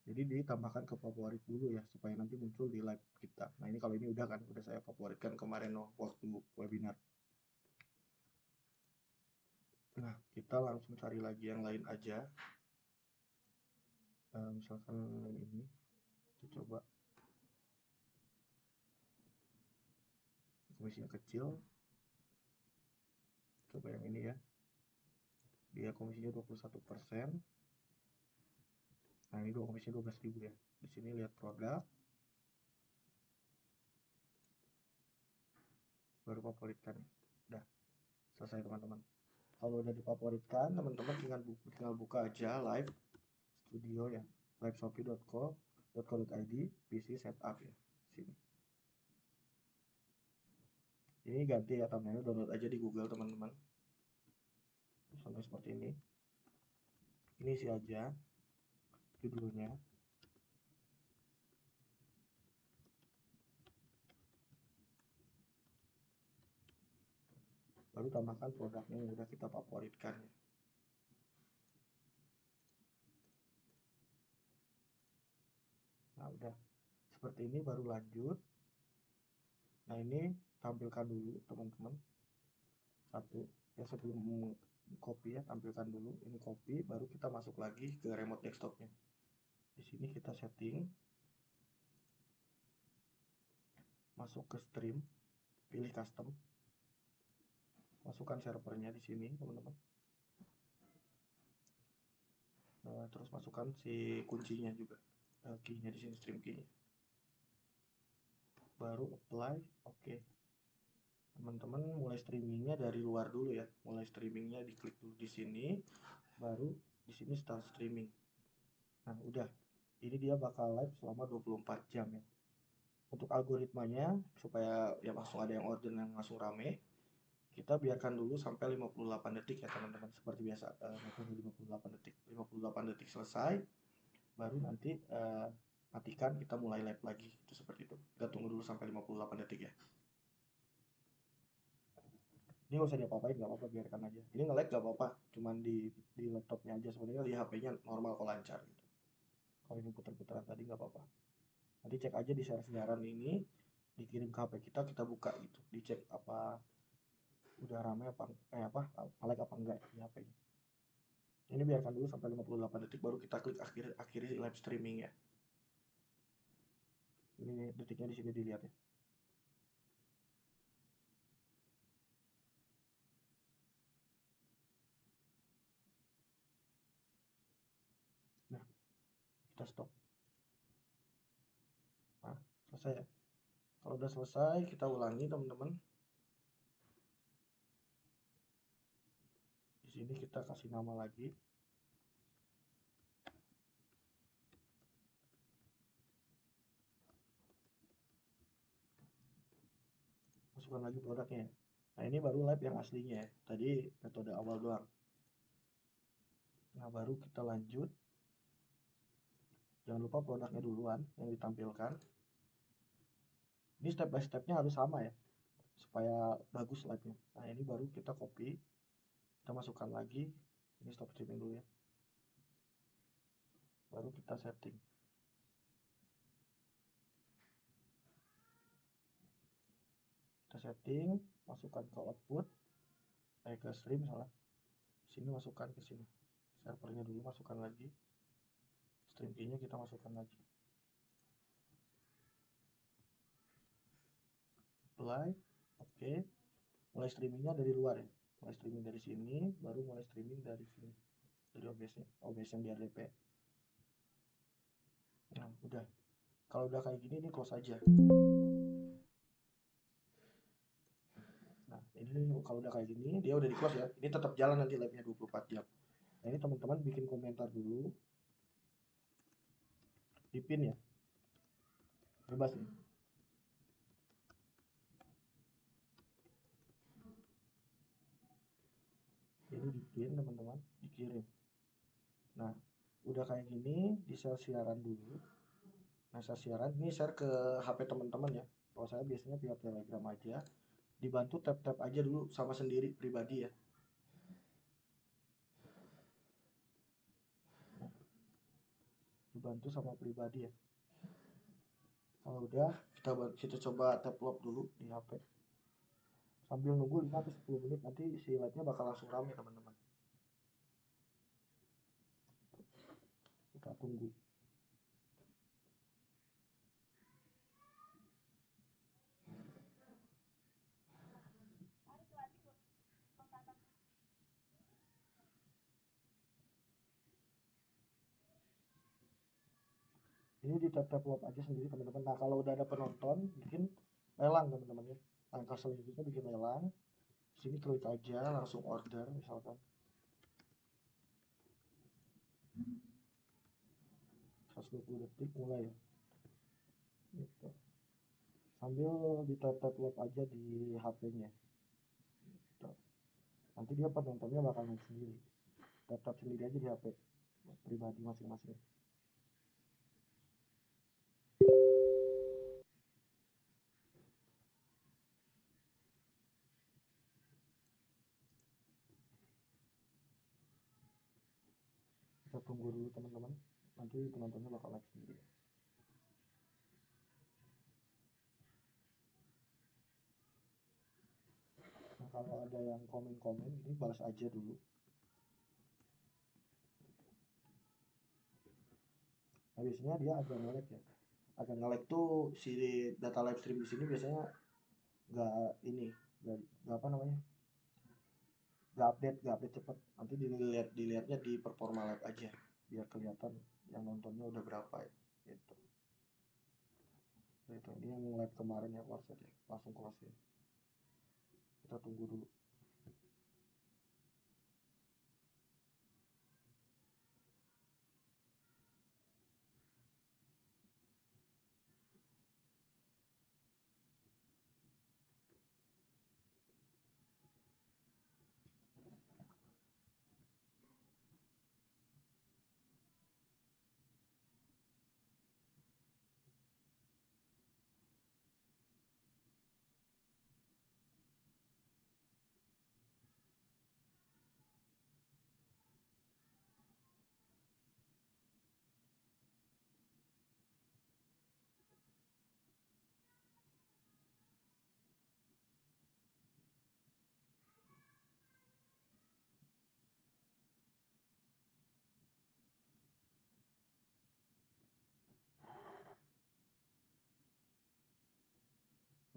jadi ditambahkan ke favorit dulu ya, supaya nanti muncul di live kita. Nah ini kalau ini udah kan, udah saya favoritkan kemarin waktu webinar. Nah kita langsung cari lagi yang lain aja, misalkan yang ini, kita coba komisinya kecil, coba yang ini ya, dia komisinya 21%. Nah ini komisinya 12.000 ya. Di sini lihat produk, baru favoritkan. Udah selesai teman-teman. Kalau udah difavoritkan, teman-teman tinggal buka aja live studio ya, liveshopee.co.id PC setup ya, sini. Ini ganti ya thumbnailnya, download aja di Google teman-teman. Sampai seperti ini. Ini isi aja judulnya. Baru tambahkan produknya yang udah kita favoritkan ya. Nah udah seperti ini baru lanjut. Nah ini tampilkan dulu teman-teman satu ya, sebelum copy ya, tampilkan dulu ini copy, baru kita masuk lagi ke remote desktopnya. Di sini kita setting, masuk ke stream, pilih custom, masukkan servernya di sini teman-teman. Nah, terus masukkan si kuncinya juga, key-nya di sini, stream key-nya. Baru apply, oke. Teman-teman mulai streamingnya dari luar dulu ya, mulai streamingnya diklik dulu di sini, baru di sini start streaming. Nah udah, ini dia bakal live selama 24 jam ya. Untuk algoritmanya supaya ya langsung ada yang order yang langsung rame, kita biarkan dulu sampai 58 detik ya teman-teman, seperti biasa. 58 detik, 58 detik selesai, baru nanti matikan, kita mulai live lagi, itu seperti itu. Kita tunggu dulu sampai 58 detik ya. Ini nggak usah diapa-apain, nggak apa-apa, biarkan aja. Ini nge-lag nggak apa-apa, cuman di laptopnya aja, sebenarnya di HP-nya normal kok, lancar gitu. Kalau ini putar-putaran tadi nggak apa-apa. Nanti cek aja di share siaran ini, dikirim ke HP kita, kita buka gitu, dicek apa udah rame apa lag apa enggak di HP-nya. Ini biarkan dulu sampai 58 detik, baru kita klik akhiri live streaming ya. Ini detiknya di sini dilihat ya. Nah, kita stop. Nah, selesai ya. Kalau udah selesai, kita ulangi teman-teman. Di sini kita kasih nama lagi. Masukkan lagi produknya. Nah, ini baru live yang aslinya ya. Tadi metode awal doang. Nah, baru kita lanjut. Jangan lupa produknya duluan yang ditampilkan. Ini step by stepnya harus sama ya, supaya bagus live-nya. Nah ini baru kita copy, kita masukkan lagi Ini stop streaming dulu ya, baru kita setting. Kita setting, masukkan ke output, ke stream salah. Sini masukkan ke sini. Servernya dulu masukkan lagi. Stream key-nya kita masukkan lagi. Apply, oke. Mulai streamingnya dari luar ya. Mulai streaming dari sini, baru mulai streaming dari sini. Dari OBS-nya, OBS yang di RDP. Nah, udah. Kalau udah kayak gini, ini close aja. Nah, ini kalau udah kayak gini, dia udah di close ya. Ini tetap jalan nanti live-nya 24 jam. Nah, ini teman-teman bikin komentar dulu. Di pin ya. Bebas ya. Ini di pin teman-teman, dikirim. Nah, udah kayak gini, di share siaran dulu. Nah, share siaran, ini share ke HP teman-teman ya. Kalau saya biasanya via Telegram aja. Dibantu tap-tap aja dulu sama sendiri pribadi ya. Dibantu sama pribadi ya. Kalau udah, kita coba tap lock dulu di HP. Sambil nunggu 5-10 menit, nanti si live-nya bakal langsung rame teman-teman. Kita tunggu. Ini di tap-tap lock aja sendiri teman-teman. Nah, kalau udah ada penonton, bikin lelang teman-teman ya. Langkah selanjutnya bikin lelang. Sini klik aja, langsung order misalkan. 120 detik mulai ya. Gitu. Sambil di tap-tap lock aja di HP-nya. Gitu. Nanti dia penontonnya bakal naik sendiri. Tap-tap sendiri aja di HP pribadi masing-masing. Kita tunggu dulu teman-teman, nanti penontonnya bakal naik sendiri. Nah, kalau ada yang komen-komen ini balas aja dulu. Nah, biasanya dia agak nge-lag ya. Agak nge-lag tuh si data live stream di sini biasanya nggak ini, nggak apa namanya, nggak update cepet. Nanti dilihatnya di performa live aja, biar kelihatan yang nontonnya udah berapa ya. Gitu. Itu ini yang live kemarin ya, close aja, langsung close ya. Kita tunggu dulu.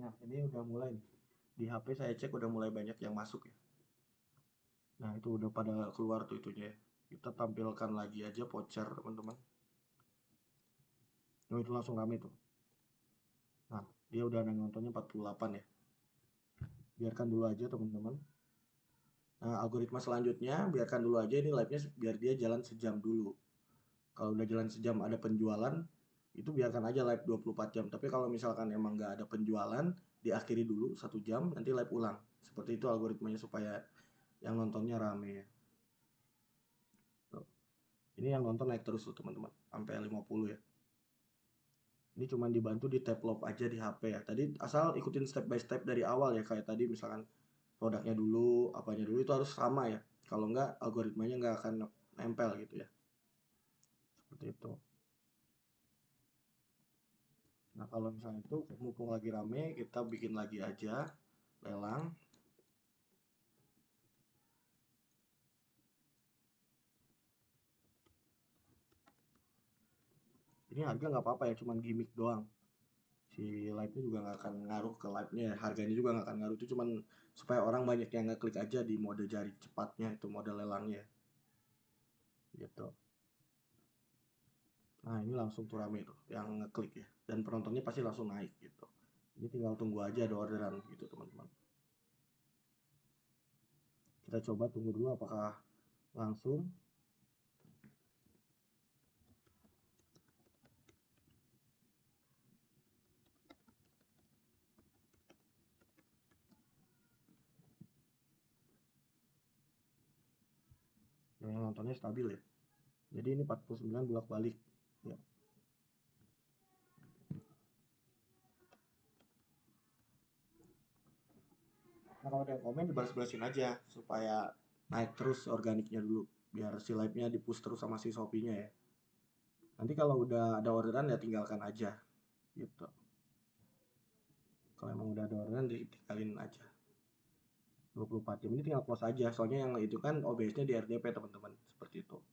Nah, ini udah mulai nih. Di HP saya cek udah mulai banyak yang masuk ya. Nah, itu udah pada keluar tuh itunya ya. Kita tampilkan lagi aja voucher, teman-teman. Nah, itu langsung rame tuh. Nah, dia udah ada nontonnya 48 ya. Biarkan dulu aja, teman-teman. Nah, algoritma selanjutnya, biarkan dulu aja ini live-nya biar dia jalan sejam dulu. Kalau udah jalan sejam ada penjualan, itu biarkan aja live 24 jam. Tapi kalau misalkan emang nggak ada penjualan, diakhiri dulu 1 jam, nanti live ulang. Seperti itu algoritmanya supaya yang nontonnya rame ya. Tuh. Ini yang nonton naik terus tuh teman-teman, sampai 50 ya. Ini cuma dibantu di tap lock aja di HP ya. Tadi asal ikutin step by step dari awal ya, kayak tadi misalkan produknya dulu, apanya dulu itu harus sama ya. kalau enggak algoritmanya nggak akan nempel gitu ya, seperti itu. Nah kalau misalnya itu mumpung lagi rame, kita bikin lagi aja lelang. Ini harga nggak apa-apa ya, cuman gimmick doang. Si live-nya juga nggak akan ngaruh ke live-nya ya. Harganya juga nggak akan ngaruh, itu cuman supaya orang banyak yang ngeklik aja di mode jari cepatnya, itu mode lelangnya gitu. Nah ini langsung tuh rame tuh yang ngeklik ya, dan penontonnya pasti langsung naik gitu. Ini tinggal tunggu aja ada orderan gitu teman-teman. Kita coba tunggu dulu apakah langsung. Yang nontonnya stabil ya, jadi ini 49 bolak-balik ya. Nah kalau ada yang komen dibalas-balasin aja supaya naik terus organiknya dulu, biar si live-nya di push terus sama si Shopee-nya ya. Nanti kalau udah ada orderan ya tinggalkan aja gitu. Kalau emang udah ada orderan ditinggalin aja. 24 jam ini tinggal close aja, soalnya yang itu kan OBS-nya di RDP teman-teman, seperti itu.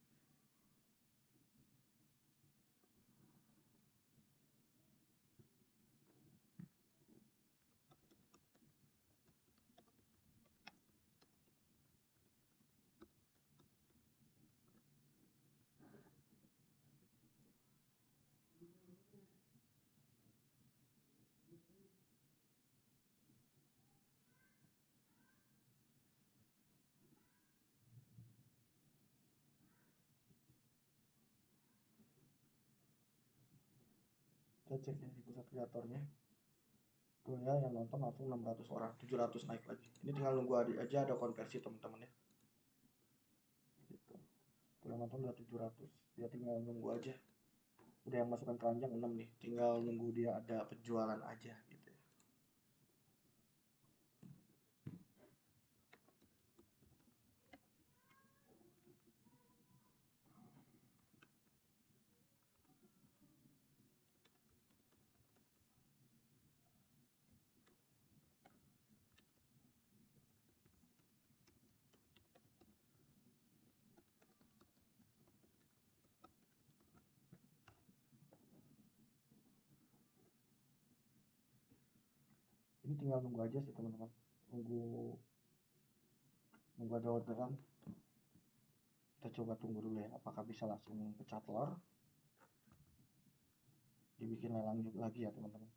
Kita cek ya di pusat kreatornya tuh ya, yang nonton langsung 600 orang, 700 naik lagi. Ini tinggal nunggu aja ada konversi teman-teman ya gitu. Tuh yang nonton udah 700, dia tinggal nunggu aja. Udah yang masukkan keranjang 6 nih, tinggal nunggu dia ada penjualan aja gitu ya. Ini tinggal nunggu aja sih teman-teman, nunggu nunggu ada orderan. Kita coba tunggu dulu ya, apakah bisa langsung pecah telur, dibikin lelang juga lagi ya teman-teman.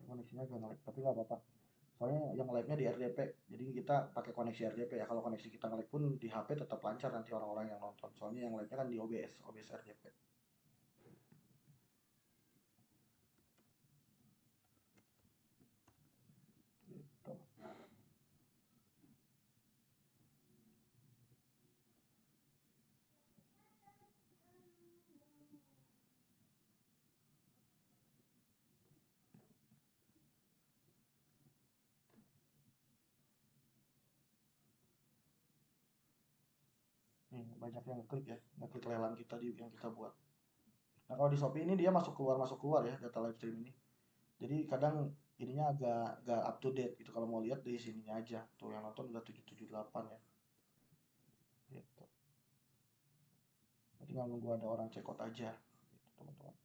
Koneksinya agak ngelag tapi nggak apa-apa, soalnya yang live-nya di RDP, jadi kita pakai koneksi RDP ya. Kalau koneksi kita ngelag pun di HP tetap lancar nanti orang-orang yang nonton, soalnya yang live-nya kan di OBS RDP gitu. Nih banyak yang ngeklik ya, ngeklik lelang kita di yang kita buat. Nah kalau di Shopee ini dia masuk keluar ya data live stream ini, jadi kadang ininya agak up to date gitu. Kalau mau lihat di sininya aja tuh, yang nonton udah 778 ya gitu. Tinggal nunggu ada orang check out aja gitu teman-teman.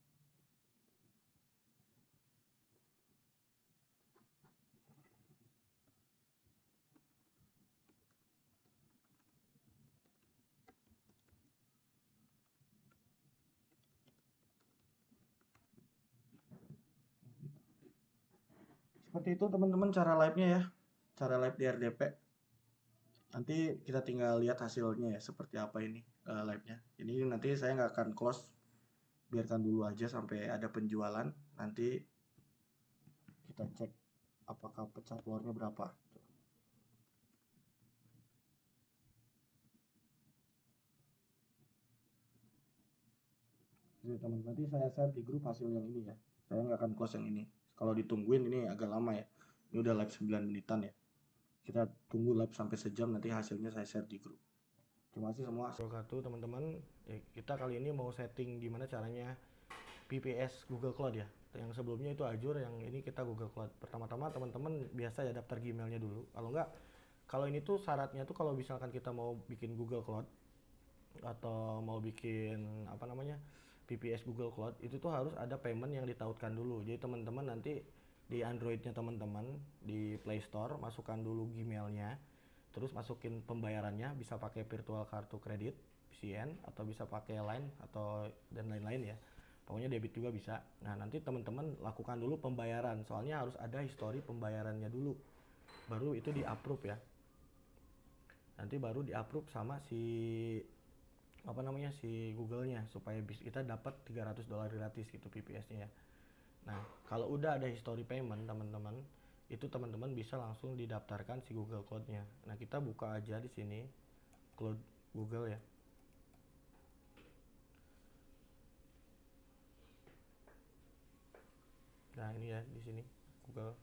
Seperti itu teman-teman cara live-nya ya, cara live di RDP. Nanti kita tinggal lihat hasilnya ya seperti apa ini live-nya. Ini nanti saya nggak akan close, biarkan dulu aja sampai ada penjualan. Nanti kita cek apakah pecah telurnya berapa. Jadi teman, nanti saya share di grup hasil yang ini ya. Saya nggak akan close yang ini. Kalau ditungguin ini agak lama ya. Ini udah live 9 menitan ya. Kita tunggu live sampai sejam, nanti hasilnya saya share di grup. Terima kasih semua. Wabarakatuh teman-teman. Kita kali ini mau setting gimana caranya VPS Google Cloud ya. Yang sebelumnya itu Azure, yang ini kita Google Cloud. Pertama-tama teman-teman biasa ya daftar Gmailnya dulu. Kalau enggak, kalau ini tuh syaratnya tuh kalau misalkan kita mau bikin Google Cloud atau mau bikin apa namanya VPS Google Cloud, itu tuh harus ada payment yang ditautkan dulu. Jadi teman-teman nanti di Androidnya teman-teman di Play Store masukkan dulu Gmailnya, terus masukin pembayarannya, bisa pakai virtual kartu kredit PCN atau bisa pakai Line atau dan lain-lain ya, pokoknya debit juga bisa. Nah nanti teman-teman lakukan dulu pembayaran, soalnya harus ada histori pembayarannya dulu, baru itu di approve ya. Nanti baru di approve sama si apa namanya si Google-nya, supaya kita dapat $300 gratis gitu VPS-nya ya. Nah, kalau udah ada history payment teman-teman, itu teman-teman bisa langsung didaftarkan si Google Cloud-nya. Nah, kita buka aja di sini Cloud Google ya. Nah, ini ya di sini Google.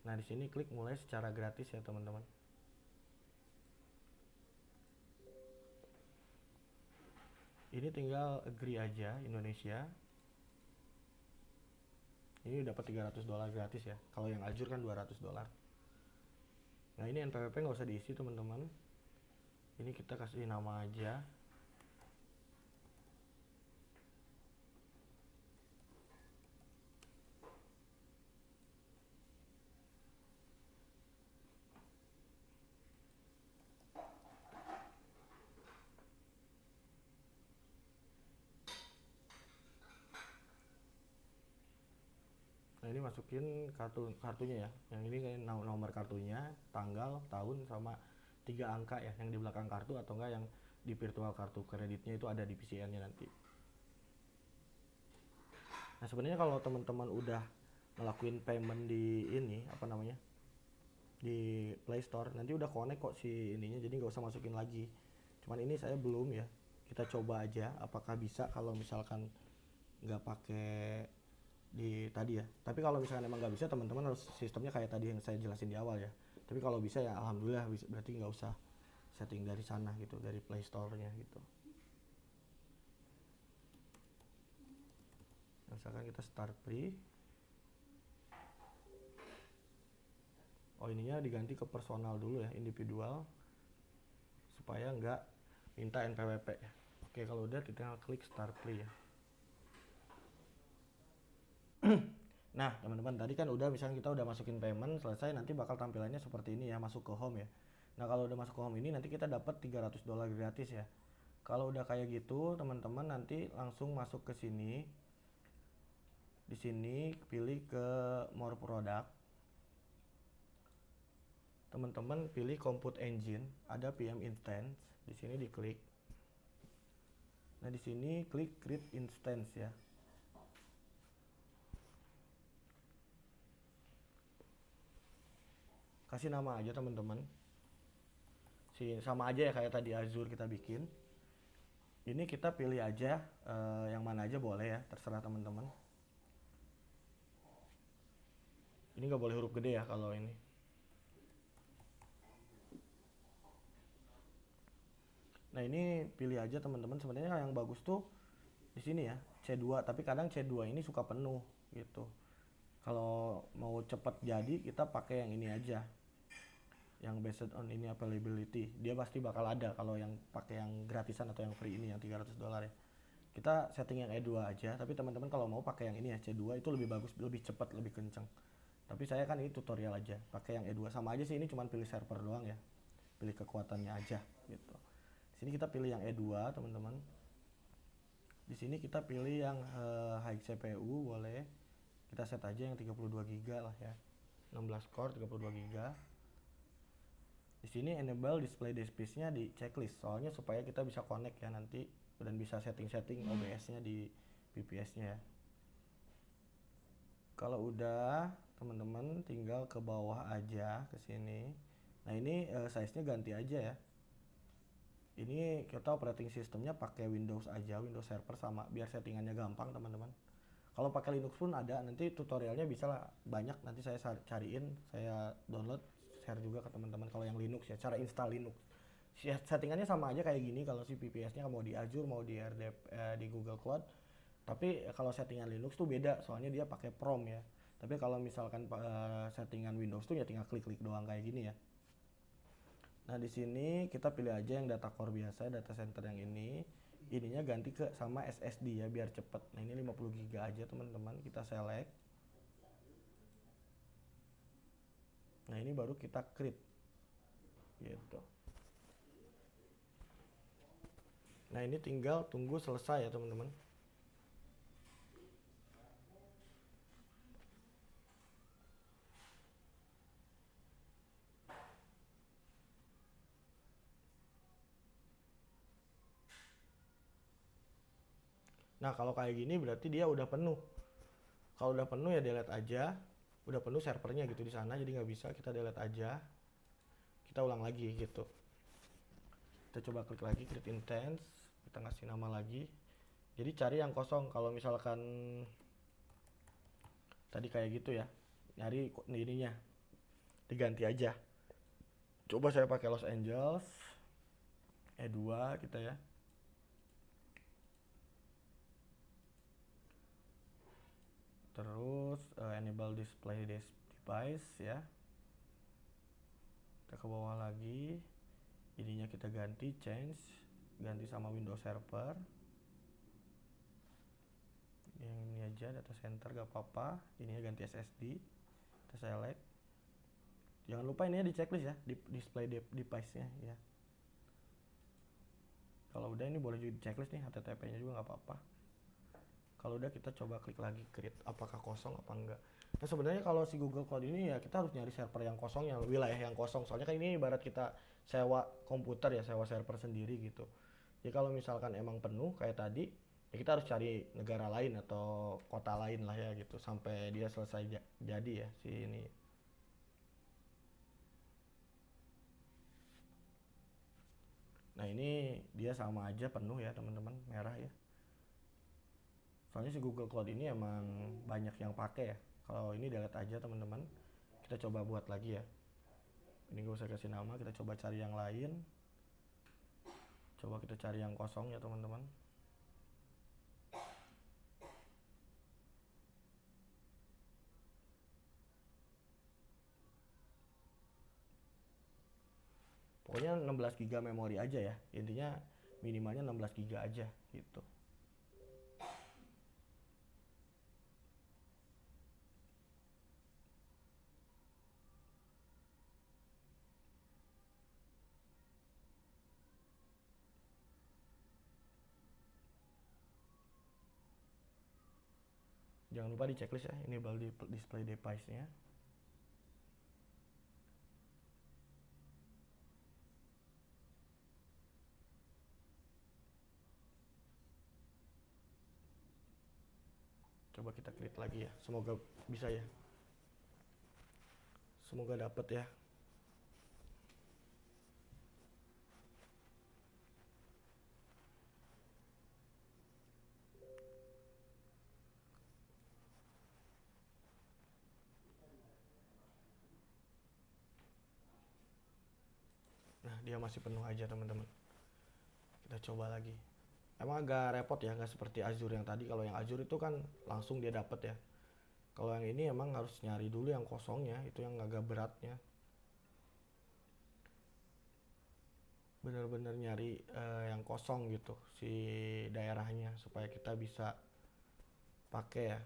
Nah, di sini klik mulai secara gratis ya, teman-teman. Ini tinggal agree aja Indonesia. Ini dapat $300 gratis ya. Kalau yang Azure kan $200. Nah, ini NPWP nggak usah diisi teman-teman. Ini kita kasih nama aja. Nah, ini masukin kartunya ya. Yang ini nomor kartunya, tanggal, tahun, sama 3 angka ya, yang di belakang kartu atau enggak yang di virtual kartu kreditnya itu ada di PCN-nya nanti. Nah, sebenarnya kalau teman-teman udah ngelakuin payment di ini apa namanya? Di Play Store, nanti udah connect kok si ininya, jadi nggak usah masukin lagi. Cuman ini saya belum ya. Kita coba aja apakah bisa kalau misalkan nggak pakai di tadi ya. Tapi kalau misalkan emang nggak bisa, teman-teman harus sistemnya kayak tadi yang saya jelasin di awal ya. Tapi kalau bisa ya alhamdulillah, berarti nggak usah setting dari sana gitu, dari Play Store-nya gitu. Misalkan kita start free. Oh, ininya diganti ke personal dulu ya, individual, supaya nggak minta NPWP ya. Oke, kalau udah kita klik start free ya. Nah teman-teman, tadi kan udah misalnya kita udah masukin payment selesai, nanti bakal tampilannya seperti ini ya, masuk ke home ya. Nah kalau udah masuk ke home ini nanti kita dapat $300 gratis ya. Kalau udah kayak gitu teman-teman, nanti langsung masuk ke sini. Di sini pilih ke more product. Teman-teman pilih compute engine, ada PM instance, di sini diklik. Nah di sini klik create instance ya. Kasih nama aja teman-teman. Sama aja ya kayak tadi Azure kita bikin. Ini kita pilih aja yang mana aja boleh ya, terserah teman-teman. Ini nggak boleh huruf gede ya kalau ini. Nah ini pilih aja teman-teman. Sebenarnya yang bagus tuh di sini ya C2, tapi kadang C2 ini suka penuh gitu. Kalau mau cepat jadi kita pakai yang ini aja, yang based on ini availability. Dia pasti bakal ada kalau yang pakai yang gratisan atau yang free ini yang $300 ya. Kita setting yang E2 aja, tapi teman-teman kalau mau pakai yang ini ya C2 itu lebih bagus, lebih cepat, lebih kenceng. Tapi saya kan ini tutorial aja, pakai yang E2 sama aja sih, ini cuma pilih server doang ya. Pilih kekuatannya aja gitu. Di sini kita pilih yang E2 teman-teman. Di sini kita pilih yang high CPU boleh. Kita set aja yang 32 GB lah ya. 16 core 32 GB. Di sini enable display space-nya di checklist, soalnya supaya kita bisa connect ya nanti dan bisa setting-setting OBS-nya di VPS-nya ya. Kalau udah, teman-teman tinggal ke bawah aja ke sini. Nah, ini size-nya ganti aja ya. Ini kita operating sistemnya pakai Windows aja, Windows Server sama, biar settingannya gampang teman-teman. Kalau pakai Linux pun ada, nanti tutorialnya bisa lah banyak, nanti saya cariin, saya download, share juga ke teman-teman kalau yang Linux ya, cara install Linux. Settingannya sama aja kayak gini kalau si VPS-nya mau di Azure, mau di di Google Cloud. Tapi kalau settingan Linux tuh beda, soalnya dia pakai PROM ya. Tapi kalau misalkan settingan Windows tuh ya tinggal klik-klik doang kayak gini ya. Nah, di sini kita pilih aja yang data core biasa, data center yang ini. Ininya ganti ke sama SSD ya biar cepet. Nah, ini 50 GB aja teman-teman, kita select. Nah, ini baru kita create. Gitu. Nah, ini tinggal tunggu selesai ya teman-teman. Nah, kalau kayak gini berarti dia udah penuh. Kalau udah penuh ya delete aja. Udah penuh servernya gitu di sana, jadi nggak bisa, kita delete aja. Kita ulang lagi gitu. Kita coba klik lagi, create instance. Kita ngasih nama lagi. Jadi cari yang kosong. Kalau misalkan tadi kayak gitu ya, nyari ininya, diganti aja. Coba saya pakai Los Angeles E2 kita ya. Terus enable display device ya. Kita ke bawah lagi, ininya kita ganti, ganti sama Windows Server. Yang ini aja, data center gak apa-apa. Ininya ganti SSD, kita select. Jangan lupa ini ya di checklist ya, di display device nya ya. Kalau udah ini boleh juga di checklist nih, HTTP nya juga gak apa-apa. Kalau udah kita coba klik lagi create, apakah kosong apa enggak. Nah, sebenarnya kalau si Google Cloud ini ya kita harus nyari server yang kosong, yang wilayah yang kosong. Soalnya kan ini ibarat kita sewa komputer ya, sewa server sendiri gitu. Jadi kalau misalkan emang penuh kayak tadi, ya kita harus cari negara lain atau kota lain lah ya gitu sampai dia selesai jadi ya si ini. Nah, ini dia sama aja penuh ya teman-teman, merah ya. Soalnya si Google Cloud ini emang banyak yang pakai ya. Kalau ini delete aja teman-teman. Kita coba buat lagi ya. Ini gak usah kasih nama, kita coba cari yang lain. Coba kita cari yang kosong ya teman-teman. Pokoknya 16 GB memori aja ya. Intinya minimalnya 16 GB aja gitu. Jangan lupa di checklist ya, enable display device-nya. Coba kita create lagi ya, semoga bisa ya. Semoga dapet ya. Nah, dia masih penuh aja teman-teman. Kita coba lagi. Emang agak repot ya, nggak seperti Azure yang tadi. Kalau yang Azure itu kan langsung dia dapet ya. Kalau yang ini emang harus nyari dulu yang kosongnya, itu yang agak beratnya. Bener-bener nyari yang kosong gitu si daerahnya supaya kita bisa pakai ya.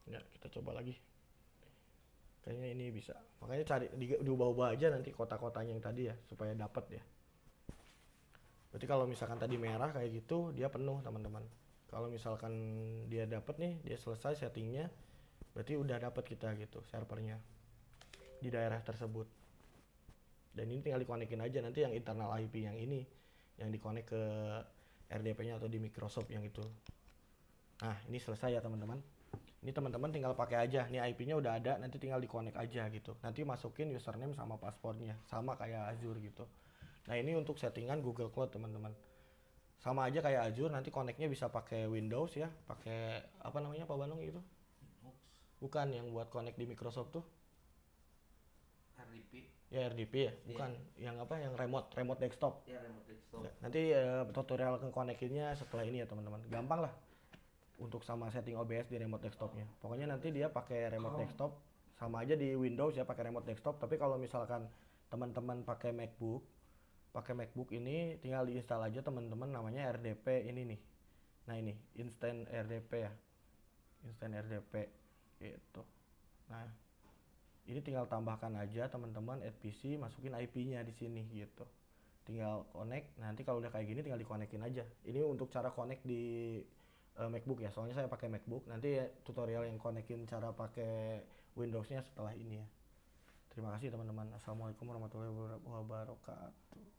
Ya, kita coba lagi. Kayaknya ini bisa. Makanya cari diubah-ubah aja nanti kota-kotanya yang tadi ya supaya dapat ya. Berarti kalau misalkan tadi merah kayak gitu, dia penuh teman-teman. Kalau misalkan dia dapat nih, dia selesai settingnya, berarti udah dapat kita gitu servernya di daerah tersebut. Dan ini tinggal dikonekin aja nanti yang internal IP yang ini, yang dikonek ke RDP-nya atau di Microsoft yang itu. Nah, ini selesai ya teman-teman. Ini teman-teman tinggal pakai aja. Ini IP-nya udah ada, nanti tinggal dikonek aja gitu. Nanti masukin username sama passwordnya, sama kayak Azure gitu. Nah, ini untuk settingan Google Cloud teman-teman. Sama aja kayak Azure, nanti koneknya bisa pakai Windows ya, pakai apa namanya Pak Bandung itu? Bukan yang buat connect di Microsoft tuh. RDP. Ya RDP ya, bukan yang apa yang remote desktop. Ya, remote desktop. Nanti tutorial konekinnya setelah ini ya teman-teman. Gampang lah untuk sama setting OBS di remote desktopnya. Pokoknya nanti dia pakai remote desktop, sama aja di Windows ya pakai remote desktop. Tapi kalau misalkan teman-teman pakai MacBook ini tinggal diinstal aja teman-teman, namanya RDP ini nih. Nah ini Instant RDP ya, Instant RDP gitu. Nah ini tinggal tambahkan aja teman-teman add PC, masukin IP-nya di sini gitu. Tinggal connect. Nanti kalau udah kayak gini tinggal dikonekin aja. Ini untuk cara connect di MacBook ya. Soalnya saya pakai MacBook. Nanti tutorial yang konekin cara pakai Windows-nya setelah ini ya. Terima kasih teman-teman. Assalamualaikum warahmatullahi wabarakatuh.